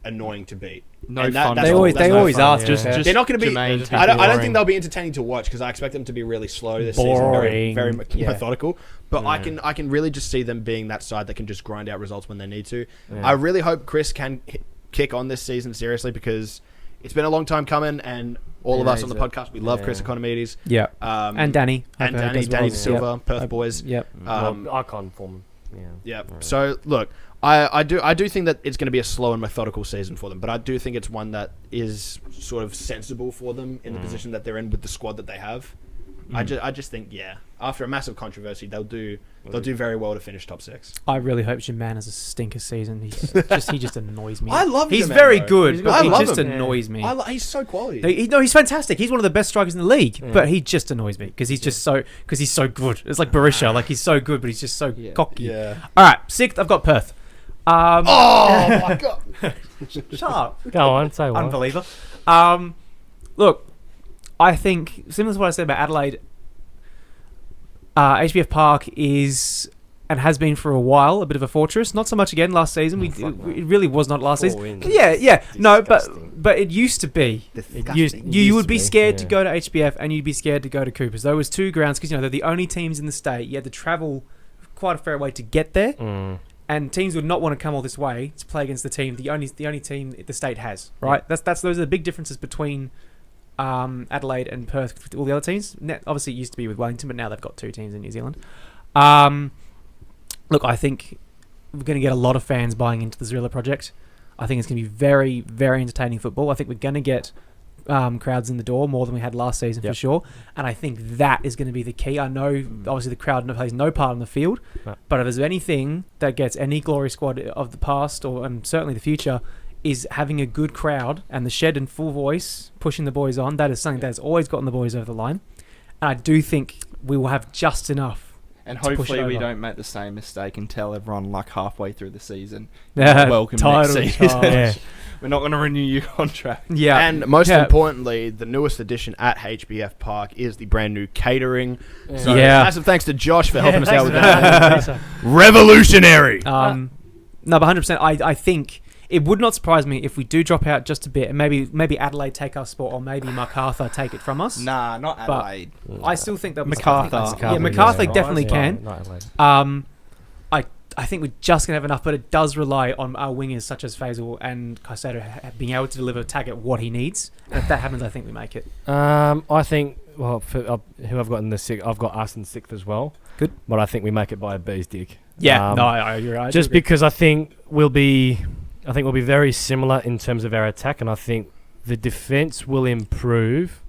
annoying to beat. No And fun. that's They all- always that's they no always fun. are. Yeah. to be fair. They're not going to be. Jermaine just Taylor. I don't boring. think they'll be entertaining to watch because I expect them to be really slow this Boring. season, very Yeah. methodical. But I can really just see them being that side that can just grind out results when they need to. Yeah. I really hope Chris can kick on this season seriously because it's been a long time coming, and all of Yeah, us on the he's a- podcast we love Chris yeah. Economides. Yeah. And Danny. and I've heard Danny as well. Silva, Yep. Perth boys. Yep. Um, Icon form. Yeah. Yeah. So look, I do think that it's going to be a slow and methodical season for them, but I do think it's one that is sort of sensible for them in the position that they're in with the squad that they have. I just think after a massive controversy they'll do very well to finish top 6. I really hope Jaman has a stinker season. He just annoys me. I love He's Jaman, very though. good, He's but good. he I love just him. annoys me. He's so quality. No, he's fantastic. He's one of the best strikers in the league, but he just annoys me because he's so good. It's like Barisha, like he's so good, but he's just so cocky. Yeah. All right, 6th. I've got Perth. Oh my god. Shut up, Go on, say one. unbeliever. Look, I think similar to what I said about Adelaide. HBF Park is and has been for a while a bit of a fortress. Not so much again last season. It really was not last 4 season. wins. Yeah. No, Disgusting. but it used to be. You would be scared to yeah. go to HBF and you'd be scared to go to Coopers. There was 2 grounds because they're the only teams in the state. You had to travel quite a fair way to get there, and teams would not want to come all this way to play against the only team the state has. Right? Those are the big differences between Adelaide and Perth with all the other teams. Obviously, it used to be with Wellington, but now they've got 2 teams in New Zealand. Look, I think we're going to get a lot of fans buying into the Zerilla project. I think it's going to be very, very entertaining football. I think we're going to get crowds in the door more than we had last season for sure. And I think that is going to be the key. I know, obviously, the crowd plays no part in the field, but if there's anything that gets any glory squad of the past and certainly the future, is having a good crowd and the shed in full voice pushing the boys on. That is something that has always gotten the boys over the line. And I do think we will have just enough. And to push hopefully it we over. don't make the same mistake and tell everyone like halfway through the season, Yeah, welcome title next season. charge. We're not going to renew your contract. Yeah. And most Yeah. importantly, the newest addition at HBF Park is the brand new catering. So Yeah. massive thanks to Josh for helping us thanks out with for that. Revolutionary. No, but 100%. I think it would not surprise me if we do drop out just a bit, and maybe Adelaide take our spot, or maybe Macarthur take it from us. Nah, not But Adelaide. I still think that Macarthur. Macarthur definitely can. Not Adelaide. I think we're just gonna have enough, but it does rely on our wingers such as Faisal and Caicedo being able to deliver Taggart what he needs. And if that happens, I think we make it. I think, for, who I've got in the 6th, I've got us in 6th as well. Good. But I think we make it by a bee's dick. Yeah, you're right. Just because I think we'll be very similar in terms of our attack, and I think the defense will improve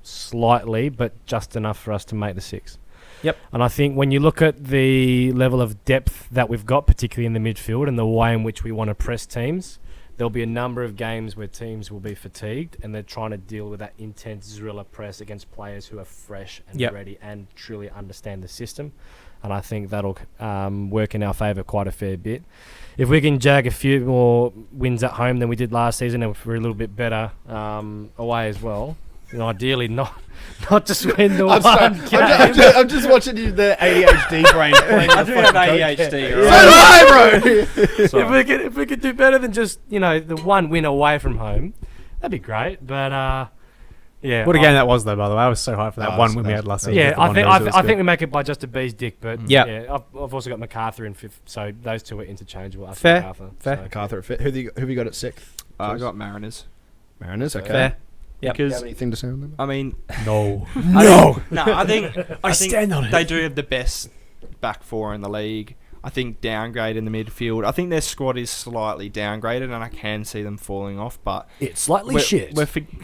slightly, but just enough for us to make the 6. Yep. And I think when you look at the level of depth that we've got, particularly in the midfield, and the way in which we want to press teams, there'll be a number of games where teams will be fatigued and they're trying to deal with that intense Zrilla press against players who are fresh and ready and truly understand the system. And I think that'll work in our favour quite a fair bit. If we can jag a few more wins at home than we did last season, and if we're a little bit better away as well, ideally not just win the one game. I'm just watching you, the ADHD brain. I do have ADHD. So do I, bro. If we could do better than just the one win away from home, that'd be great. But yeah, What a game that was, though. By the way, I was so hyped for that one win we had last season. yeah, I think we make it by just a bee's dick. But Yeah. yeah, I've also got Macarthur in fifth, so those two are interchangeable. After Fair, Macarthur, fair. so. Macarthur at fifth. Who have you got at sixth? I got Mariners. Mariners. Okay. Fair. Yep. Do you Because have anything to say on them? I mean, No. I think I stand on it. they do have the best back four in the league. I think downgrade in the midfield. I think their squad is slightly downgraded, and I can see them falling off. But It's slightly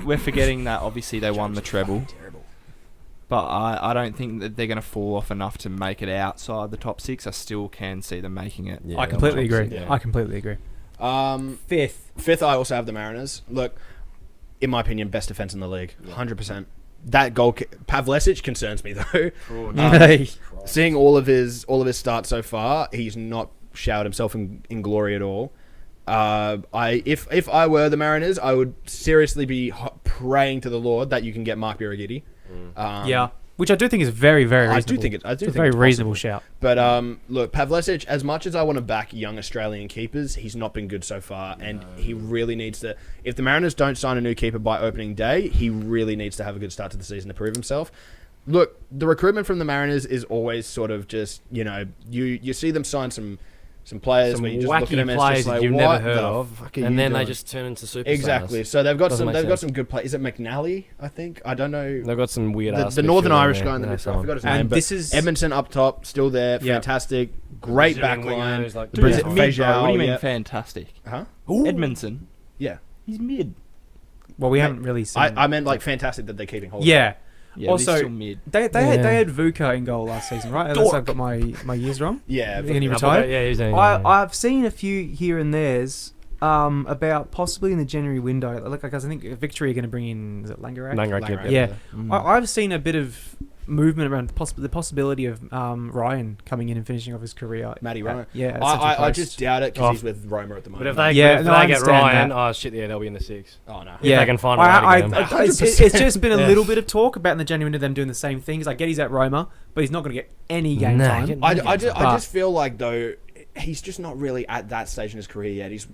we're forgetting that obviously they won the treble. But I don't think that they're going to fall off enough to make it outside the top six. I still can see them making it. Yeah, I completely agree. yeah. I completely agree. Fifth. Fifth, I also have the Mariners. Look, in my opinion, best defense in the league, 100%. That goal, Pavlesic concerns me though. Seeing all of his starts so far, he's not showered himself in glory at all. If I were the Mariners, I would seriously be praying to the Lord that you can get Mark Birighitti. Yeah. Which I do think is very, very reasonable. I do It's a think very it's reasonable possible. shout. But look, Pavlesic, as much as I want to back young Australian keepers, he's not been good so far, and he really needs to. If the Mariners don't sign a new keeper by opening day, he really needs to have a good start to the season to prove himself. Look, the recruitment from the Mariners is always sort of just you see them sign some players Some where you just look at them wacky and it's players just that like, you've what never heard the of, fuck are and you then they doing? just turn into superstars. Exactly. So they've got Doesn't make some sense. good players. Is it McNally? I think I don't know. They've got some weird ass The Northern midfielder Irish there. guy in the Yeah, midfield. I someone. forgot his And name. But this is- Edmondson up top, still there, Yeah. fantastic, great Brazilian back line. wingers, like, The Brazil- yeah. Mid, bro. Feijão, What do you mean yeah. fantastic? Huh? Edmondson. Yeah. He's mid. Well, we haven't really seen. I meant like fantastic that they're keeping hold. Yeah. Yeah, Also- but he's still mid. They had VUCA in goal last season, right? Unless I've got my years wrong. Yeah. Think he I retired? forgot- Yeah, he's doing I've seen a few here and there's about possibly in the January window. Like, because I think Victory are going to bring in, is it Langerak? Langerak, Yeah. Mm. I've seen a bit of movement around the possibility of Ryan coming in and finishing off his career. Matty Ryan. Yeah. at central I post. just doubt it because Oh. he's with Roma at the But moment. if they, Yeah, if no, they I get understand Ryan, that. oh shit, yeah, they'll be in the six. Oh no. If they can find a way to get him. It's just been a Yeah. little bit of talk about in the January window them doing the same things. Like, he's at Roma, but he's not going to get any game Nah, time. get- I But- just feel like though he's just not really at that stage in his career yet. He's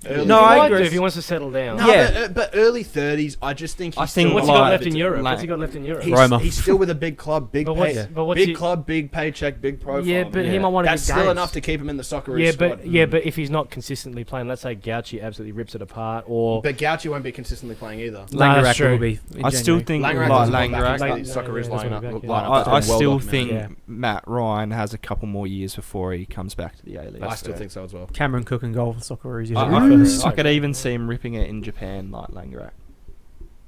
early. No, I Might agree. do if he wants to settle down. No, Yeah. but early 30s. I just think he's I think still What's he like- got left in Europe? like- What's he got left in Europe? He's, Roma. he's still with a big club, big But what's- pay, but what's big he- club, big paycheck, big profile. Yeah, but he Yeah. might want to That's get still games. enough to keep him in the Socceroos Yeah, squad. but if he's not consistently playing, let's say Gauchi absolutely rips it apart, or But Gauchi won't be consistently playing either. No, that's Langerak true. will be. in I still January. think Langerak like doesn't come back Langerak. into Like- the Socceroos yeah, lineup. yeah, yeah. lineup. I It's well still documented. think Yeah. Matt Ryan has a couple more years before he comes back to the A League. I still think so as well. Cameron Cook and goal for Socceroos. I could even see him ripping it in Japan like Langerak.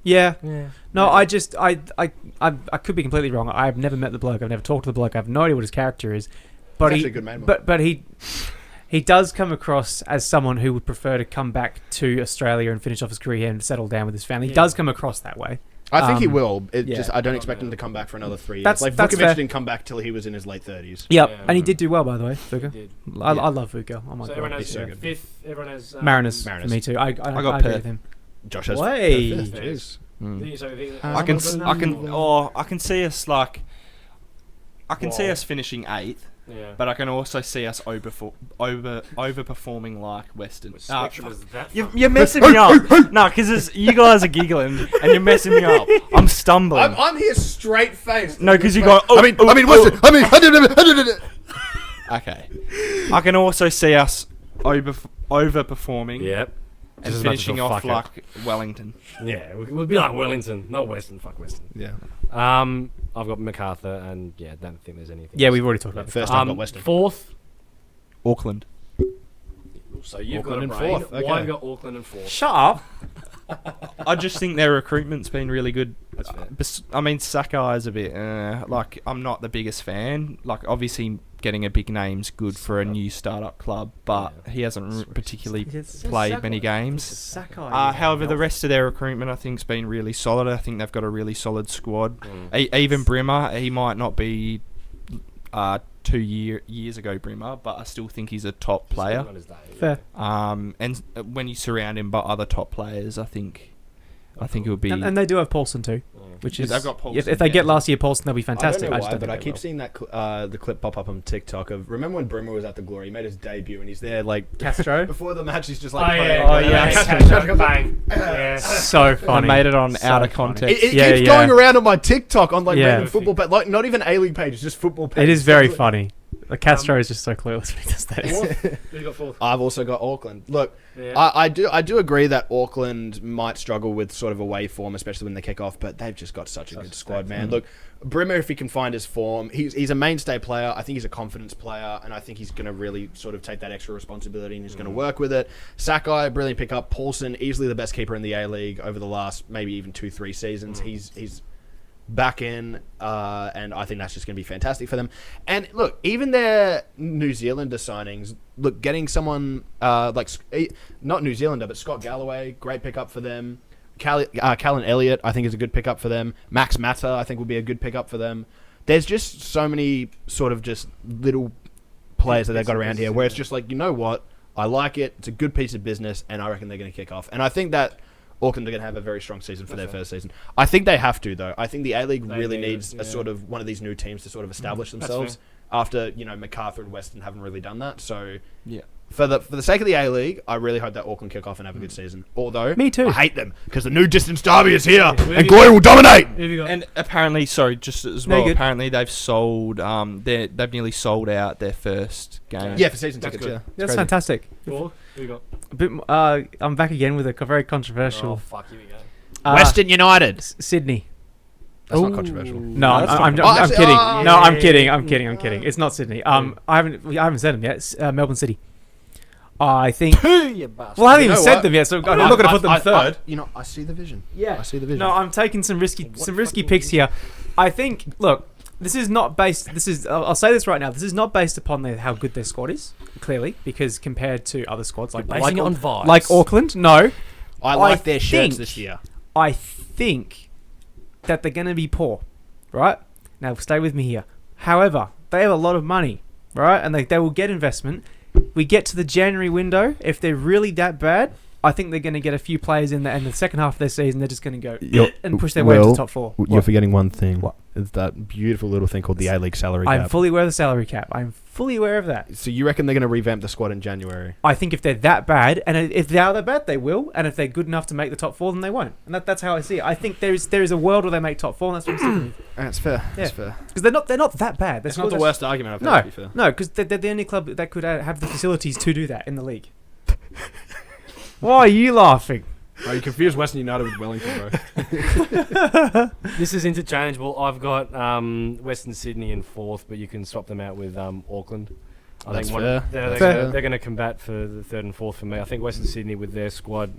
Yeah. yeah. No, I could be completely wrong. I've never met the bloke. I've never talked to the bloke. I have no idea what his character is. But He's he, actually a good man, but he does come across as someone who would prefer to come back to Australia and finish off his career here and settle down with his family. He Yeah. does come across that way. I think he Um, will. yeah. I don't expect him to come back for another 3 years. That's Like fair. Vukovic didn't come back till he was in his late 30s. Yep, Yeah. and he did do well, by the way. Vuka. Did. I Yeah. love Vuka. Oh my So god. everyone has He's so good. fifth. Everyone has Mariners, Mariners. for me too. I got agree Perth. with him. Josh has Way. fifth. Jeez. So I can see us like. I can see Wow. us finishing 8th, yeah. but I can also see us overperforming like Western. What spectrum is that? You're messing me up. No, because you guys are giggling and you're messing me up. I'm stumbling. I'm here straight faced. No, because you go. Okay. I can also see us overperperforming Yep. and Just as much as finishing you'll off fuck like Wellington. Yeah, we'll be like Wellington, not Western. Fuck Western. Yeah. I've got Macarthur, and yeah, don't think there's anything. Yeah, else. we've already talked about this. First I've got Western. Fourth. Auckland. So you've Auckland got and a brain. fourth, okay. Why have you got Auckland and fourth? Shut up. I just think their recruitment's been really good. That's fair. I mean, Sakai's a bit like I'm not the biggest fan. Like obviously getting a big name's good for a new startup club, but he hasn't particularly played many games. Sakai. However, the rest of their recruitment I think's been really solid. I think they've got a really solid squad. Even Brimmer, he might not be 2 years ago Brimmer, but I still think he's a top player. Fair. And when you surround him by other top players, I think it would be. And they do have Paulson too, which is they've got Paulson, if they get last year Paulson, they'll be I fantastic. don't know why, just but I think they keep will. seeing that the clip pop up on TikTok of remember when Brimmer was at the Glory, he made his debut and he's there like Castro. before the match, he's just Oh, like yeah. Castro. Bang. Yeah. So I funny. made it on So out of funny. context. It Yeah, keeps yeah. going around on my TikTok on like Yeah. random football, but like not even A-League pages, just football pages. It is very funny. Like Castro is just so clueless when he does that. Who got fourth? I've also got Auckland. Look, Yeah. I do agree that Auckland might struggle with sort of away form, especially when they kick off, but they've just got such a good squad, man. Look, Brimmer, if he can find his form, he's a mainstay player. I think he's a confidence player, and I think he's going to really sort of take that extra responsibility and he's going to work with it. Sakai, brilliant pickup. Paulson, easily the best keeper in the A-League over the last maybe even 2-3 seasons. He's back in, and I think that's just going to be fantastic for them. And look, even their New Zealander signings, look, getting someone like not New Zealander, but Scott Galloway, great pickup for them. Callan Elliott, I think, is a good pickup for them. Max Mata, I think, will be a good pickup for them. There's just so many sort of just little players that they've got around here where it's just like, you know what, I like it. It's a good piece of business, and I reckon they're going to kick off. And I think that Auckland are going to have a very strong season for their first season. I think they have to, though. I think the A-League really needs a sort of one of these new teams to sort of establish themselves after, Macarthur and Western haven't really done that. So Yeah. for the sake of the A-League, I really hope that Auckland kick off and have a good season. Although, Me too. I hate them because the new distance derby is here and Glory will dominate. And apparently, just as No, well, good. apparently they've sold. They've nearly sold out their first game. Yeah, for season That's tickets. good. Yeah, That's crazy. fantastic. Fourth? Who you got? A bit, I'm back again with a very controversial. Oh, fuck, here we go. Western United. Sydney. That's not controversial. No, that's I'm not- kidding. Oh, No, I'm yeah. kidding. I'm kidding. It's not Sydney. I haven't said them yet. It's, Melbourne City. I think. You bastard. Well, I haven't You even know said what? them yet, so I'm not going to put them third. I see the vision. Yeah. I see the vision. No, I'm taking some risky picks here. I think. Look, this is not based. This is. I'll say this right now. This is not based upon how good their squad is. Clearly, because compared to other squads like basing it on vibes. like Auckland, no. I like I their shirts think- this year. I think that they're going to be poor, right? Now, stay with me here. However, they have a lot of money, right? And they will get investment. We get to the January window. If they're really that bad, I think they're going to get a few players in there. And the second half of their season, they're just going to go and push their way to the top four. You're forgetting one thing. What? It's that beautiful little thing called the A-League salary cap. I'm fully aware of the salary cap. I'm fully aware of that. So you reckon they're going to revamp the squad in January? I think if they're that bad, and if they are that bad, they will. And if they're good enough to make the top four, then they won't. And that's how I see it. I think there is a world where they make top four, and that's what I'm sticking with. That's fair. That's fair. Because they're not that bad. That's not the worst argument I've heard, No, to be fair. no, because they're the only club that could have the facilities to do that in the league. Why are you laughing? Oh, you confused Western United with Wellington, bro. This is interchangeable. I've got Western Sydney in fourth, but you can swap them out with Auckland. I That's think fair. they're going to combat for the third and fourth for me. I think Western Sydney with their squad,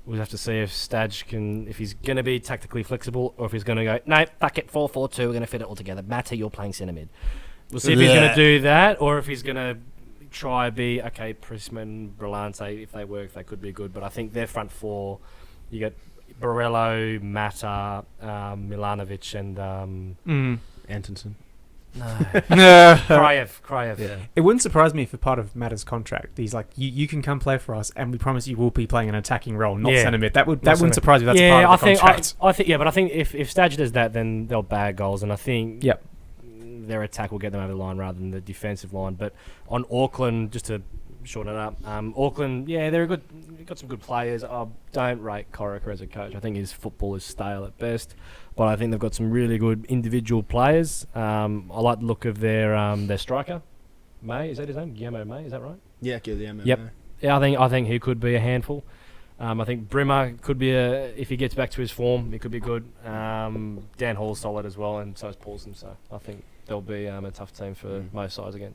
we'll have to see if Stadge if he's going to be tactically flexible or if he's going to go, no, fuck it, 4-4-2, we're going to fit it all together. Matter, you're playing centre mid. We'll see if he's going to do that or if he's going to try be, okay, Prisman, Brillante, if they work, they could be good. But I think their front four, you got Borello, Mata, Milanovic, and Antonsen. no, No. Krajev. Yeah. It wouldn't surprise me if a part of Matta's contract, he's like, you can come play for us, and we promise you will be playing an attacking role, not Yeah. centre mid. That wouldn't centre surprise me. That's yeah, part of the I think, contract. I think, yeah, but I think if Stadge does that, then they'll bag goals, and I think Yep. their attack will get them over the line rather than the defensive line. But on Auckland, just to shorten it up, Auckland, yeah, they're good. Got some good players. I don't rate Corica as a coach. I think his football is stale at best, but I think they've got some really good individual players. I like the look of their striker, May. Is that his name? Guillermo May. Is that right? Yeah, Guillermo. Yep. Yeah, I think he could be a handful. I think Brimmer could be if he gets back to his form, he could be good. Dan Hall's solid as well, and so is Paulson. So I think they'll be a tough team for most sides again.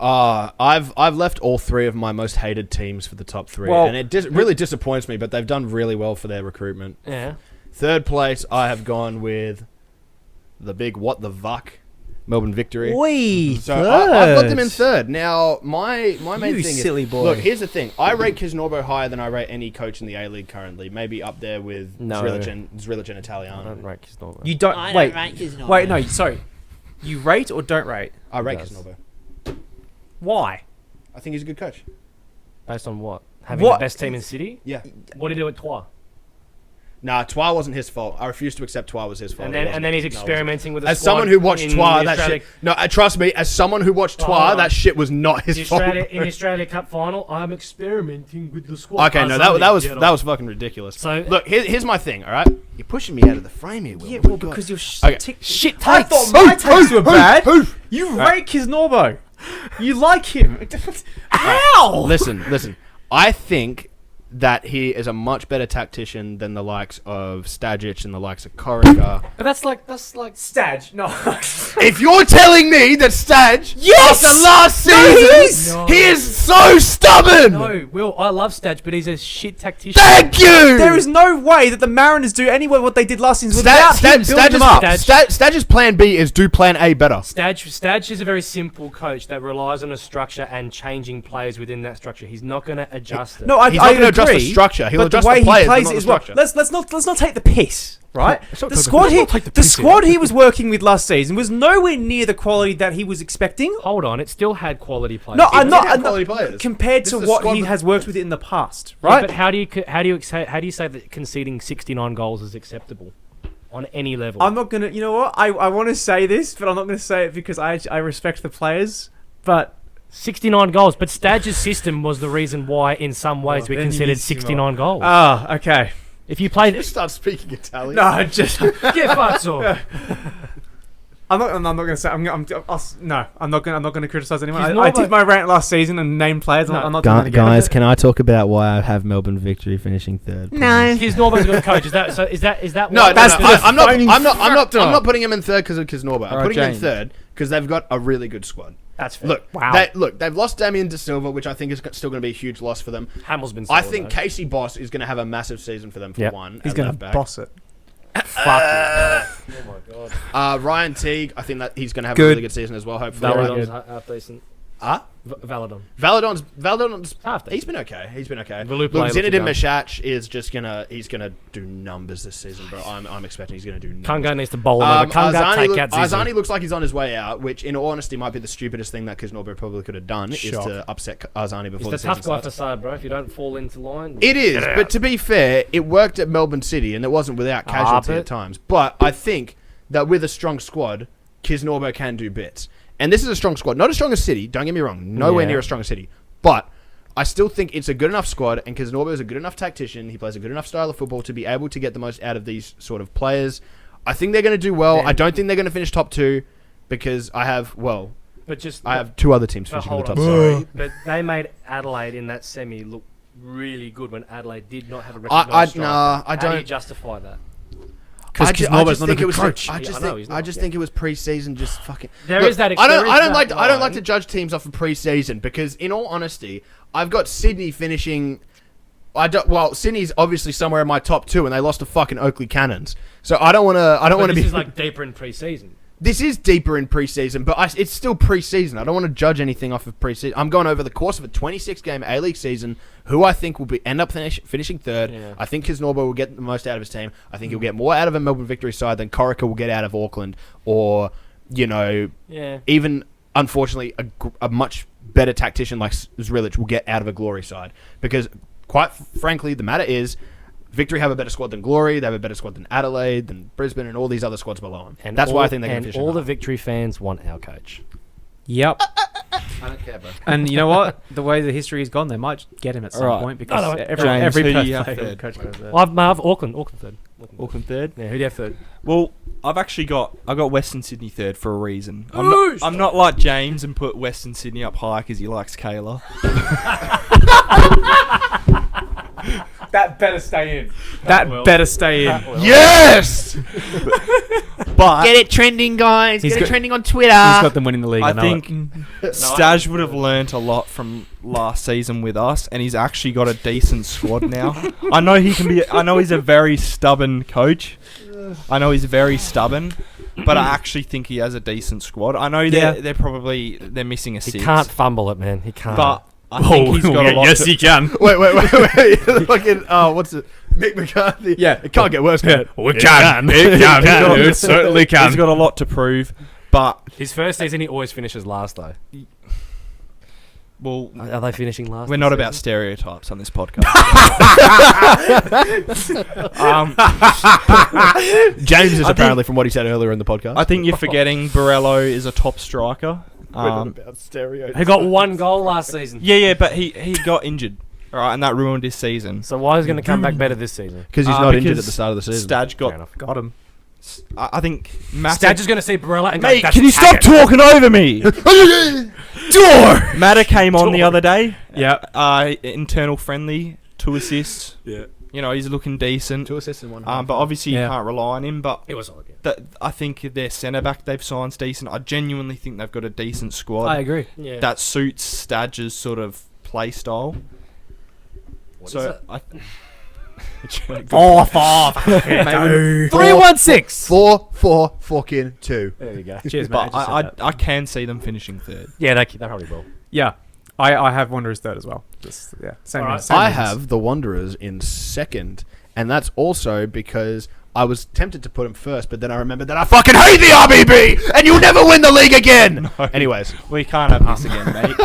I've left all three of my most hated teams for the top three, Well, and it really disappoints me. But they've done really well for their recruitment. Yeah. Third place, I have gone with the big what the fuck Melbourne Victory. Wee, So I've got them in third. Now my main You thing silly is boy. look. Here's the thing. I rate Kisnorbo higher than I rate any coach in the A League currently. Maybe up there with No. Zrilic and I Italiano. don't rank his normal. You don't I wait. don't rank his Wait, no, sorry. You rate or don't rate? I rate does. Kisnorbo. Why? I think he's a good coach. Based on what? Having What? the best team in City? Yeah. What did he do at Trois? Nah, Twa wasn't his fault. I refuse to accept Twa was his fault. And It then, wasn't. and then he's No, it wasn't. experimenting with the As squad someone who watched in Twa, the that Australia- shit. No, trust me. As someone who watched Twa, Oh. that shit was not his the fault. in the Australia Cup final, I'm experimenting with the squad. Okay, no, that was fucking ridiculous. So- look, here's my thing. All right, you're pushing me out of the frame here, Will. Yeah, Oh my well, God. because you're Okay. shit takes. I thought my takes were bad. You rate Kisnorbo. You like him. How? Listen. I think that he is a much better tactician than the likes of Stajic and the likes of Corica. But that's like Stadge. No. If you're telling me that Stadge, Yes! after last No, he season, is! No. he is so stubborn. no. Will, I love Stadge, but he's a shit tactician. Thank you. There is no way that the Mariners do anyway what they did last season without him building them up. Stadge's plan B is do plan A better. Stadge is a very simple coach that relies on a structure and changing players within that structure. He's not going to adjust it. No, I He's not going to adjust the agree, structure. He'll but adjust the way the players, he but plays not it the as well. structure. Let's not take the piss, right? Let's not The take the squad piss. he Let's not take the the piss here. squad he was working with last season was nowhere near the quality that he was expecting. Hold on, it still had quality players. No, in I'm it. not. have I'm not- quality players. compared This to is a what squad he that- has worked with in the past, Yeah, right? but how do you say that conceding 69 goals is acceptable on any level? I'm not gonna. You know what? I want to say this, but I'm not gonna say it because I respect the players. But 69 goals, but Stadge's system was the reason why, in some ways, we then you conceded need some 69 goals. okay. If you played, Just start speaking Italian. No, just get Fazzo. I'm not gonna say. I'm not gonna criticize anyone. He's I not did like- my rant last season and named players. No. I'm not doing that again. can I talk about why I have Melbourne Victory finishing third? No. He's Norbo's a good coach. Is that so? Is that No, why- That's the I'm defining not factor. putting him in third because of Kisnorbo. I'm Alright, putting him in James. third because they've got a really good squad. That's fair. Look, wow. they've lost Damien De Silva, which I think is still going to be a huge loss for them. Hamill's been. I solid, think though. Casey Boss is going to have a massive season for them for Yep. one. He's at gonna left back. boss it. Fuck you. Oh my god. Ryan Teague, I think that he's going to have a Good. really good season as well. Hopefully, Valadon's half decent. Huh? Valadon. Valadon's Half decent. he's been okay. Valu Look, play looks Zinedine good. Mashach is just he's gonna do numbers this season, bro. I'm expecting he's gonna do numbers. Kunga needs to bowl him over. Kunga, take out Zizi. Arzani looks like he's on his way out, which, in all honesty, might be the stupidest thing that Kisnorbo probably could have done Shock. is to upset Arzani He's before the the tough season guy starts. facade, bro. If you don't fall into line, It is, get out. but to be fair, it worked at Melbourne City, and it wasn't without casualty but- at times. But I think that with a strong squad, Kisnorbo can do bits. And this is a strong squad. Not as strong as City, don't get me wrong. Nowhere Yeah. near as strong as City. But I still think it's a good enough squad, and Kisnorbo is a good enough tactician. He plays a good enough style of football to be able to get the most out of these sort of players. I think they're going to do well. Yeah. I don't think they're going to finish top two because I have two other teams But finishing in the hold top on, two. sorry. But they made Adelaide in that semi look really good when Adelaide did not have a I recognised striker. nah, I How do you don't. justify that? Because I Kisnorbo's just not a think good it was. coach. I Yeah, just I know think. he's I not, just yeah. think it was pre-season. Just fucking. There Look, is that. I there is don't that like to line. judge teams off of pre-season because, in all honesty, I've got Sydney finishing. Well, Sydney's obviously somewhere in my top two, and they lost to fucking Oakley Cannons. So I don't want to. I don't But want to this be. is like deeper in pre-season. This is deeper in pre-season, but it's still pre-season. I don't want to judge anything off of pre-season. I'm going over the course of a 26-game A-League season, who I think will end up finishing third. Yeah. I think Kisnorbo will get the most out of his team. I think he'll get more out of a Melbourne Victory side than Corica will get out of Auckland, or, Yeah. even, unfortunately, a much better tactician like Zrilic will get out of a Glory side. Because, quite frankly, the matter is, Victory have a better squad than Glory. They have a better squad than Adelaide, than Brisbane, and all these other squads below them. And That's why I all- think they're going to and finish. all the high. Victory fans want our coach. Yep. I don't care, bro. And you know what? The way the history has gone, they might get him at some Alright. point because Oh, no, every James, who do you have Perth third? coach goes there. I've Auckland third. Auckland third. Yeah, who do you have third? Well, I got Western Sydney third for a reason. Oosh! I'm not like James and put Western Sydney up high because he likes Kayla. That better stay in. will. That better stay in. That will. Yes! But Get it trending, guys. He's Get it got- trending on Twitter. He's got them winning the league. I know think it. Staj would have learnt a lot from last season with us, and he's actually got a decent squad now. I know he's a very stubborn coach. I know he's very stubborn, but I actually think he has a decent squad. I know they're missing a He six, can't fumble it, man. He can't. but I think he's got a lot. Yes, he can. Wait. Fucking, what's it? Mick McCarthy. Yeah. It can't get worse, can it? It can. It certainly can. He's got a lot to prove, but his first season, he always finishes last, though. well, Are they finishing last? we're this not season? about stereotypes on this podcast. James is apparently, from what he said earlier in the podcast. I think you're forgetting Borello is a top striker. about stereotypes. He got 1 goal last season. Yeah, but he got injured, right, and that ruined his season. So why is he going to come back better this season? Because he's not injured because at the start of the season. Stadge Fair got enough. Got him. I think Stadge is going to see Barella and go, Mate, "That's can you stop faggot." talking over me? Matter came on the other day. Yeah. Internal friendly, 2 assists. Yeah. You know, he's looking decent. 2 assists and 1. But obviously Yeah. you can't rely on him. But It was solid. Yeah. I think their centre back they've signed's decent. I genuinely think they've got a decent squad I agree. Yeah. that suits Stadge's sort of play style. What is So it? I. 316. 4 fucking 2. There you go. Cheers, mate. But I can see them finishing third. Yeah, they probably will. Yeah. I have Wanderers third as well. Just, yeah. Same. Alright. same I reasons. have the Wanderers in second, and that's also because I was tempted to put him first, but then I remembered that I fucking hate the RBB, and you'll never win the league again. Anyways, We can't have this again, mate.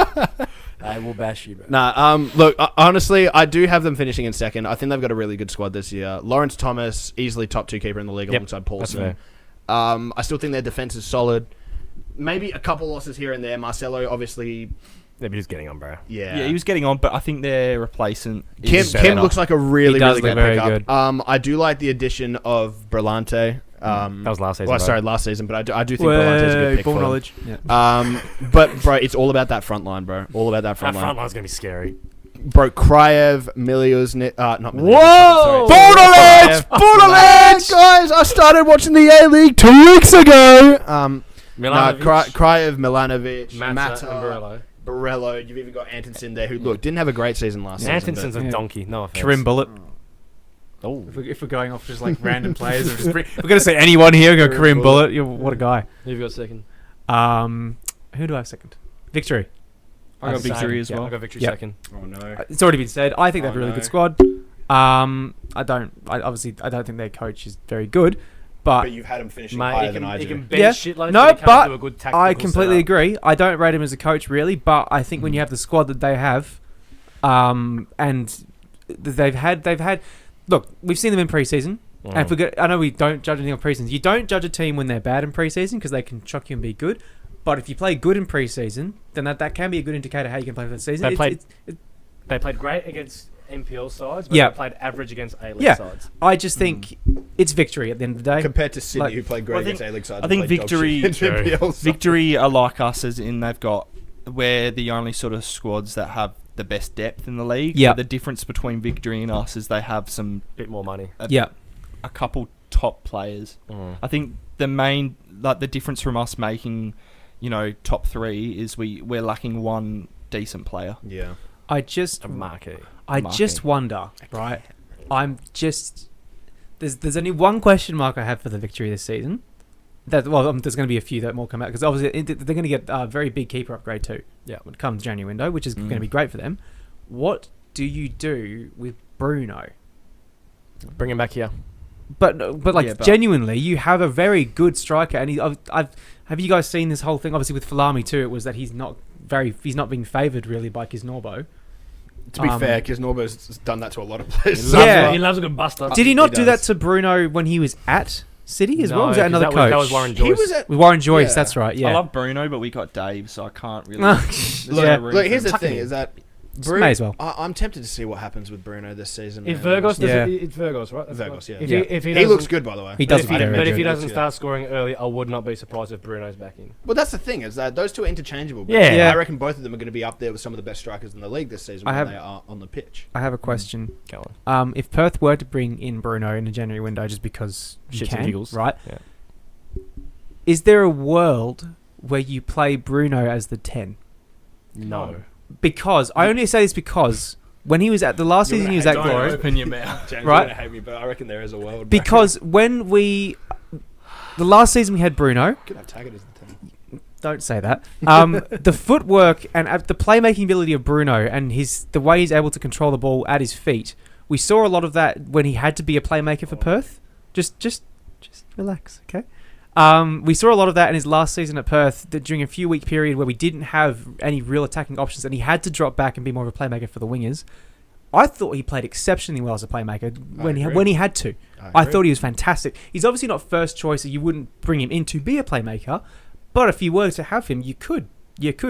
I will bash you, bro. look, honestly, I do have them finishing in second. I think they've got a really good squad this year. Lawrence Thomas, easily top 2 keeper in the league alongside Paulson. I still think their defense is solid. Maybe a couple losses here and there. Marcelo, obviously, Yeah, but he's getting on, bro. Yeah, he was getting on, but I think their replacement is Kim better. looks like a really, He does really look good very pickup. good. I do like the addition of Brillante. That was last season. Well, bro. sorry, last season, but I do think Berlante's a good pick Ball for them. knowledge. Yeah. But bro, it's all about that front line, bro. All about that That front front line. line's going to be scary. Bro, Kriev, Miliusnik, not Miliusnik. Whoa! Borderlands, guys! I started watching the A-League 2 weeks ago. Milanovic, Kriev, Milanovic, Mata, Mata, and Barella. Barello. You've even got Antonsen there, who didn't have a great season last season. Antonsen's but- a Yeah. donkey. No offense. Karim Bullet. Oh. If we're going off just like random players, we're going to say anyone here. Go Karim Bullet. What a guy. Who've you got second? Who do I have second? Victory. I got Victory as Yeah, well. I got Victory Yep. second. Oh no. It's already been said. I think they have a Oh, really no. good squad. I don't think their coach is very good, But but you've had him finishing Mate, higher he than I can, he do. can bench Yeah. shitloads, No, but he can't but do a good tactical I completely setup. agree. I don't rate him as a coach really, but I think when you have the squad that they have, and they've had. Look, we've seen them in preseason, and I know we don't judge anything on preseason. You don't judge a team when they're bad in preseason because they can shock you and be good. But if you play good in preseason, then that can be a good indicator how you can play for the season. They played great against NPL sides, but Yeah. they played average against A-League Yeah. sides. I just think it's victory at the end of the day. Compared to Sydney, Like- who played great Well, I think- against A-League sides. I think and played dog Victory- shit against NPL sides. Victory are like us, as in they've got we're the only sort of squads that have the best depth in the league. Yeah. But the difference between Victory and us is they have Bit more money. Yeah. a couple top players. I think the difference from us making, top 3 is we're lacking one decent player. Yeah. I just A marquee. wonder, right? There's only one question mark I have for the Victory this season. There's going to be a few that more come out because obviously they're going to get a very big keeper upgrade too. Yeah. When it comes January window, which is going to be great for them. What do you do with Bruno? Bring him back here. But Yeah, but- genuinely, you have a very good striker, and have you guys seen this whole thing? Obviously with Falami too, it was that he's not being favoured really by Kisnorbo. To be fair, because Norbo's done that to a lot of players. Yeah. He loves a good buster. Did he not he do that does. to Bruno when he was at City as well? No, Was that 'cause another coach? That was Warren He Joyce. was at. With Warren Joyce, Yeah. that's right. Yeah. I love Bruno, but we got Dave, so I can't really. Look, there's Look, no room look, for here's him. the thing: is that May as well. I'm tempted to see what happens with Bruno this season. If man. Virgos does Yeah. it's Virgos, right? That's Virgos, yeah. If Yeah. If he, He doesn't- looks good, by the way. He does But look very if good. he doesn't Yeah. start scoring early, I would not be surprised if Bruno's back in. Well, that's the thing is that those two are interchangeable. But Yeah. Yeah. I reckon both of them are going to be up there with some of the best strikers in the league this season I when have- they are on the pitch. I have a question. Go on. If Perth were to bring in Bruno in the January window just because you Shits and can, giggles. right? Yeah. is there a world where you play Bruno as the 10? No. Because I only say this because when he was at the last season, he was at Don't Glory. open your mouth. James, Right. you're gonna hate me, but I reckon there is a world. Because when the last season we had Bruno. Could have Taggart as the 10. Don't say that. The footwork and the playmaking ability of Bruno and the way he's able to control the ball at his feet. We saw a lot of that when he had to be a playmaker for Perth. Just relax, okay? We saw a lot of that in his last season at Perth during a few week period where we didn't have any real attacking options and he had to drop back and be more of a playmaker for the wingers. I thought he played exceptionally well as a playmaker when he had to. I thought he was fantastic. He's obviously not first choice, so you wouldn't bring him in to be a playmaker. But if you were to have him, you could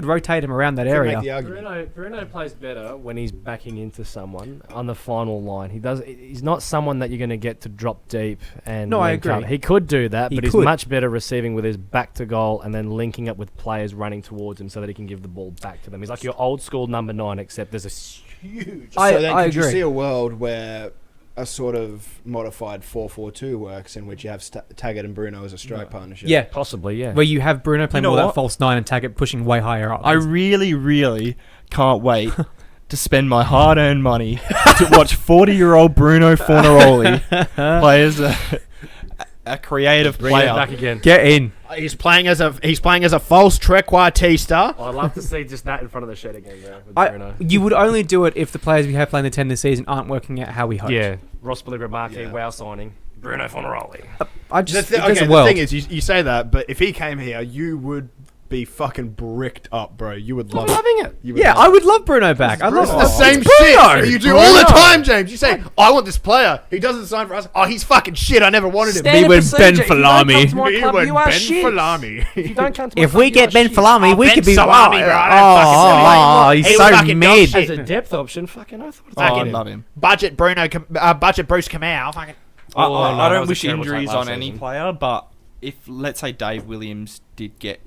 rotate him around that area. Make the argument. Bruno plays better when he's backing into someone on the final line. He's not someone that you're going to get to drop deep and No, I link agree. up. He could do that, He but he's could. much better receiving with his back to goal and then linking up with players running towards him so that he can give the ball back to them. He's like your old school number 9, except there's a huge. So then I could you agree. see a world where a sort of modified 4-4-2 works in which you have Taggart and Bruno as a strike partnership? Yeah, Possibly, yeah. where you have Bruno playing know more that what? false 9 and Taggart pushing way higher up. I really, really can't wait to spend my hard-earned money to watch 40-year-old Bruno Fornaroli play as a creative Bring it player. back again. Get in. He's playing as a false trequartista. I'd love to see just that in front of the shed again, bro. With Bruno. You would only do it if the players we have playing the 10 this season aren't working out how we hoped. Yeah, Ross Baliga-Markey, Yeah. wow signing. Bruno Fornaroli. There's a world. thing is, you say that, but if he came here, you would be fucking bricked up, bro. You would love I'm loving it. You would Yeah, love I would love Bruno back. I love It's the same Bruno. shit that you do all the Bruno. time, James. You say, I want this player. He doesn't sign for us. Oh, he's fucking shit. I never wanted him. Standard when procedure. Ben If you don't Falami- come to my Me club, when you are Ben shit. Falami. If you don't come to my If club, we you get are Ben shit. Falami, we Ben could be Salami, bro. I don't fucking he's like him. so Fucking mid. dog As a depth option, fucking I thought Oh, I it's love him. Budget Bruce Kamau. Fucking. Oh, no, I that don't was a wish terrible injuries take on last any season. player, but if, let's say, Dave Williams did get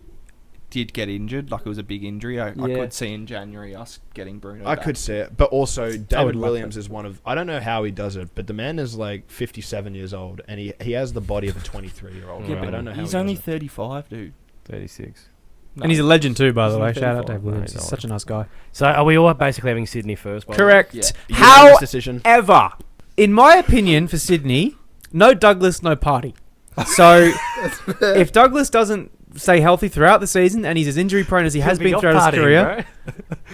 injured, like it was a big injury, I could see in January us getting Bruno I back. could see it, but also David love Williams is one of. I don't know how he does it, but the man is like 57 years old, and he has the body of a 23-year-old. Yeah, I but don't know how He's he only does it. 35, dude. 36. And he's a legend too, by the He's way. only Shout out 35. Dave Williams. No, He's such a nice guy. So are we all basically having Sydney first? by the way? Correct. Yeah. Unanimous decision. However, in my opinion, for Sydney, no Douglas, no party. So if Douglas doesn't stay healthy throughout the season and he's as injury prone as he has Could be been off throughout his partying, career,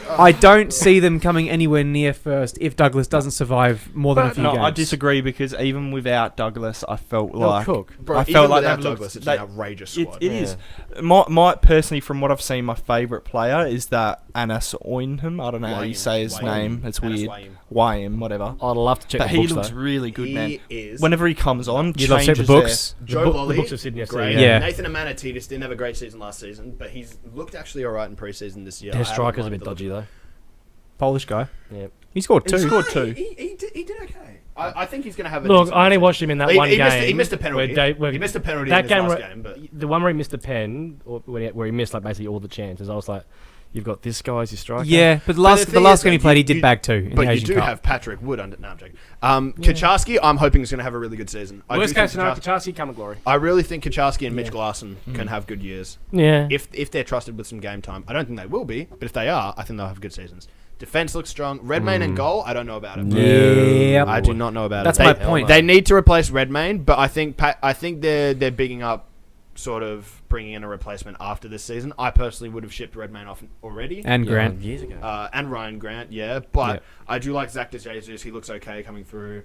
bro. I don't see them coming anywhere near first if Douglas doesn't survive more than a few No, games. I disagree because even without Douglas, I felt They'll like cook. Bro, I even felt like without they've Douglas, looked- it's they- an outrageous It squad. is. My personally, from what I've seen, my favourite player is that Anas Oynham. I don't know how you say his name. It's weird. Wayne, whatever. I'd love to check But the he books, looks though. really good, man. He is. Whenever he comes on, You'd love to check the changes books. Joe the Lolly, books of Sydney FC, great. yeah. Nathan Amanatidis didn't have a great season last season, but he's looked actually alright in preseason this year. Their I haven't striker's a liked bit the dodgy, though. Polish guy. Yep. He scored two. He scored look. two. He did okay. I think he's going to have a Look, decent I only season. watched him in that He- one he game. missed- he missed a penalty. where He missed a penalty that in his last where- game, but the one where he missed the pen, or where he missed like basically all the chances. I was like, you've got this guy as your striker. Yeah, but the the thing last is, game he though, played, he you- did bag two in but the you Asian do Cup. have Patrick Wood under. No, I'm joking. Kacharski, I'm hoping is going to have a really good season. I Worst do think case scenario, Kacharski- Kacharski, come and glory. I really think Kacharski and Mitch Glasson can have good years Yeah. if they're trusted with some game time. I don't think they will be, but if they are, I think they'll have good seasons. Defense looks strong. Redmayne and goal, I don't know about it. Yeah. I do not know about That's it. my They- point. They need to replace Redmayne, but I think they're bigging up, sort of bringing in a replacement after this season. I personally would have shipped Redmayne off already. And Grant. years ago. And Ryan Grant, yeah. But Yep. I do like Zach DeJesus. He looks okay coming through.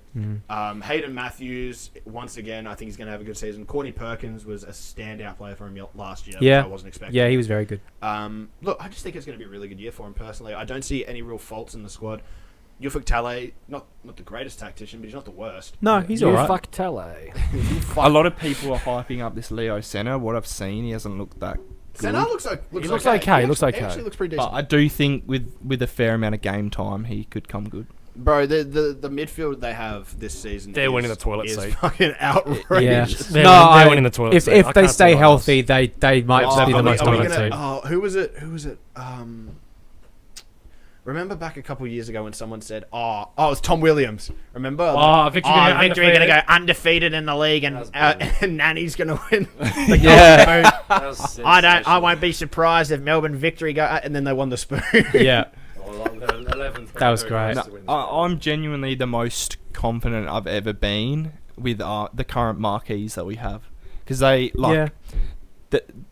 Hayden Matthews, once again, I think he's going to have a good season. Courtney Perkins was a standout player for him last year, Yeah. which I wasn't expecting. Yeah, he was very good. Look, I just think it's going to be a really good year for him personally. I don't see any real faults in the squad. Yufuk Talay, not the greatest tactician, but he's not the worst. No, he's you all right. fuck Tele. A lot of people are hyping up this Leo Senna. What I've seen, he hasn't looked that good. Senna looks looks okay, he looks okay. He actually looks pretty decent. But I do think with a fair amount of game time, he could come good. Bro, the midfield they have this season They're winning the toilet is seat. fucking Yeah. outrageous. They're winning the toilet If seat. I they can't stay see healthy, they might Oh, be the most are we dominant gonna- team. Oh, who was it? Remember back a couple of years ago when someone said, "Oh, it was Tom Williams." Remember? Victory going to go undefeated in the league, and Nanny's going to win. Yeah. I won't be surprised if Melbourne Victory go, and then they won the spoon. Yeah. That was great. I'm genuinely the most confident I've ever been with the current marquees that we have, because they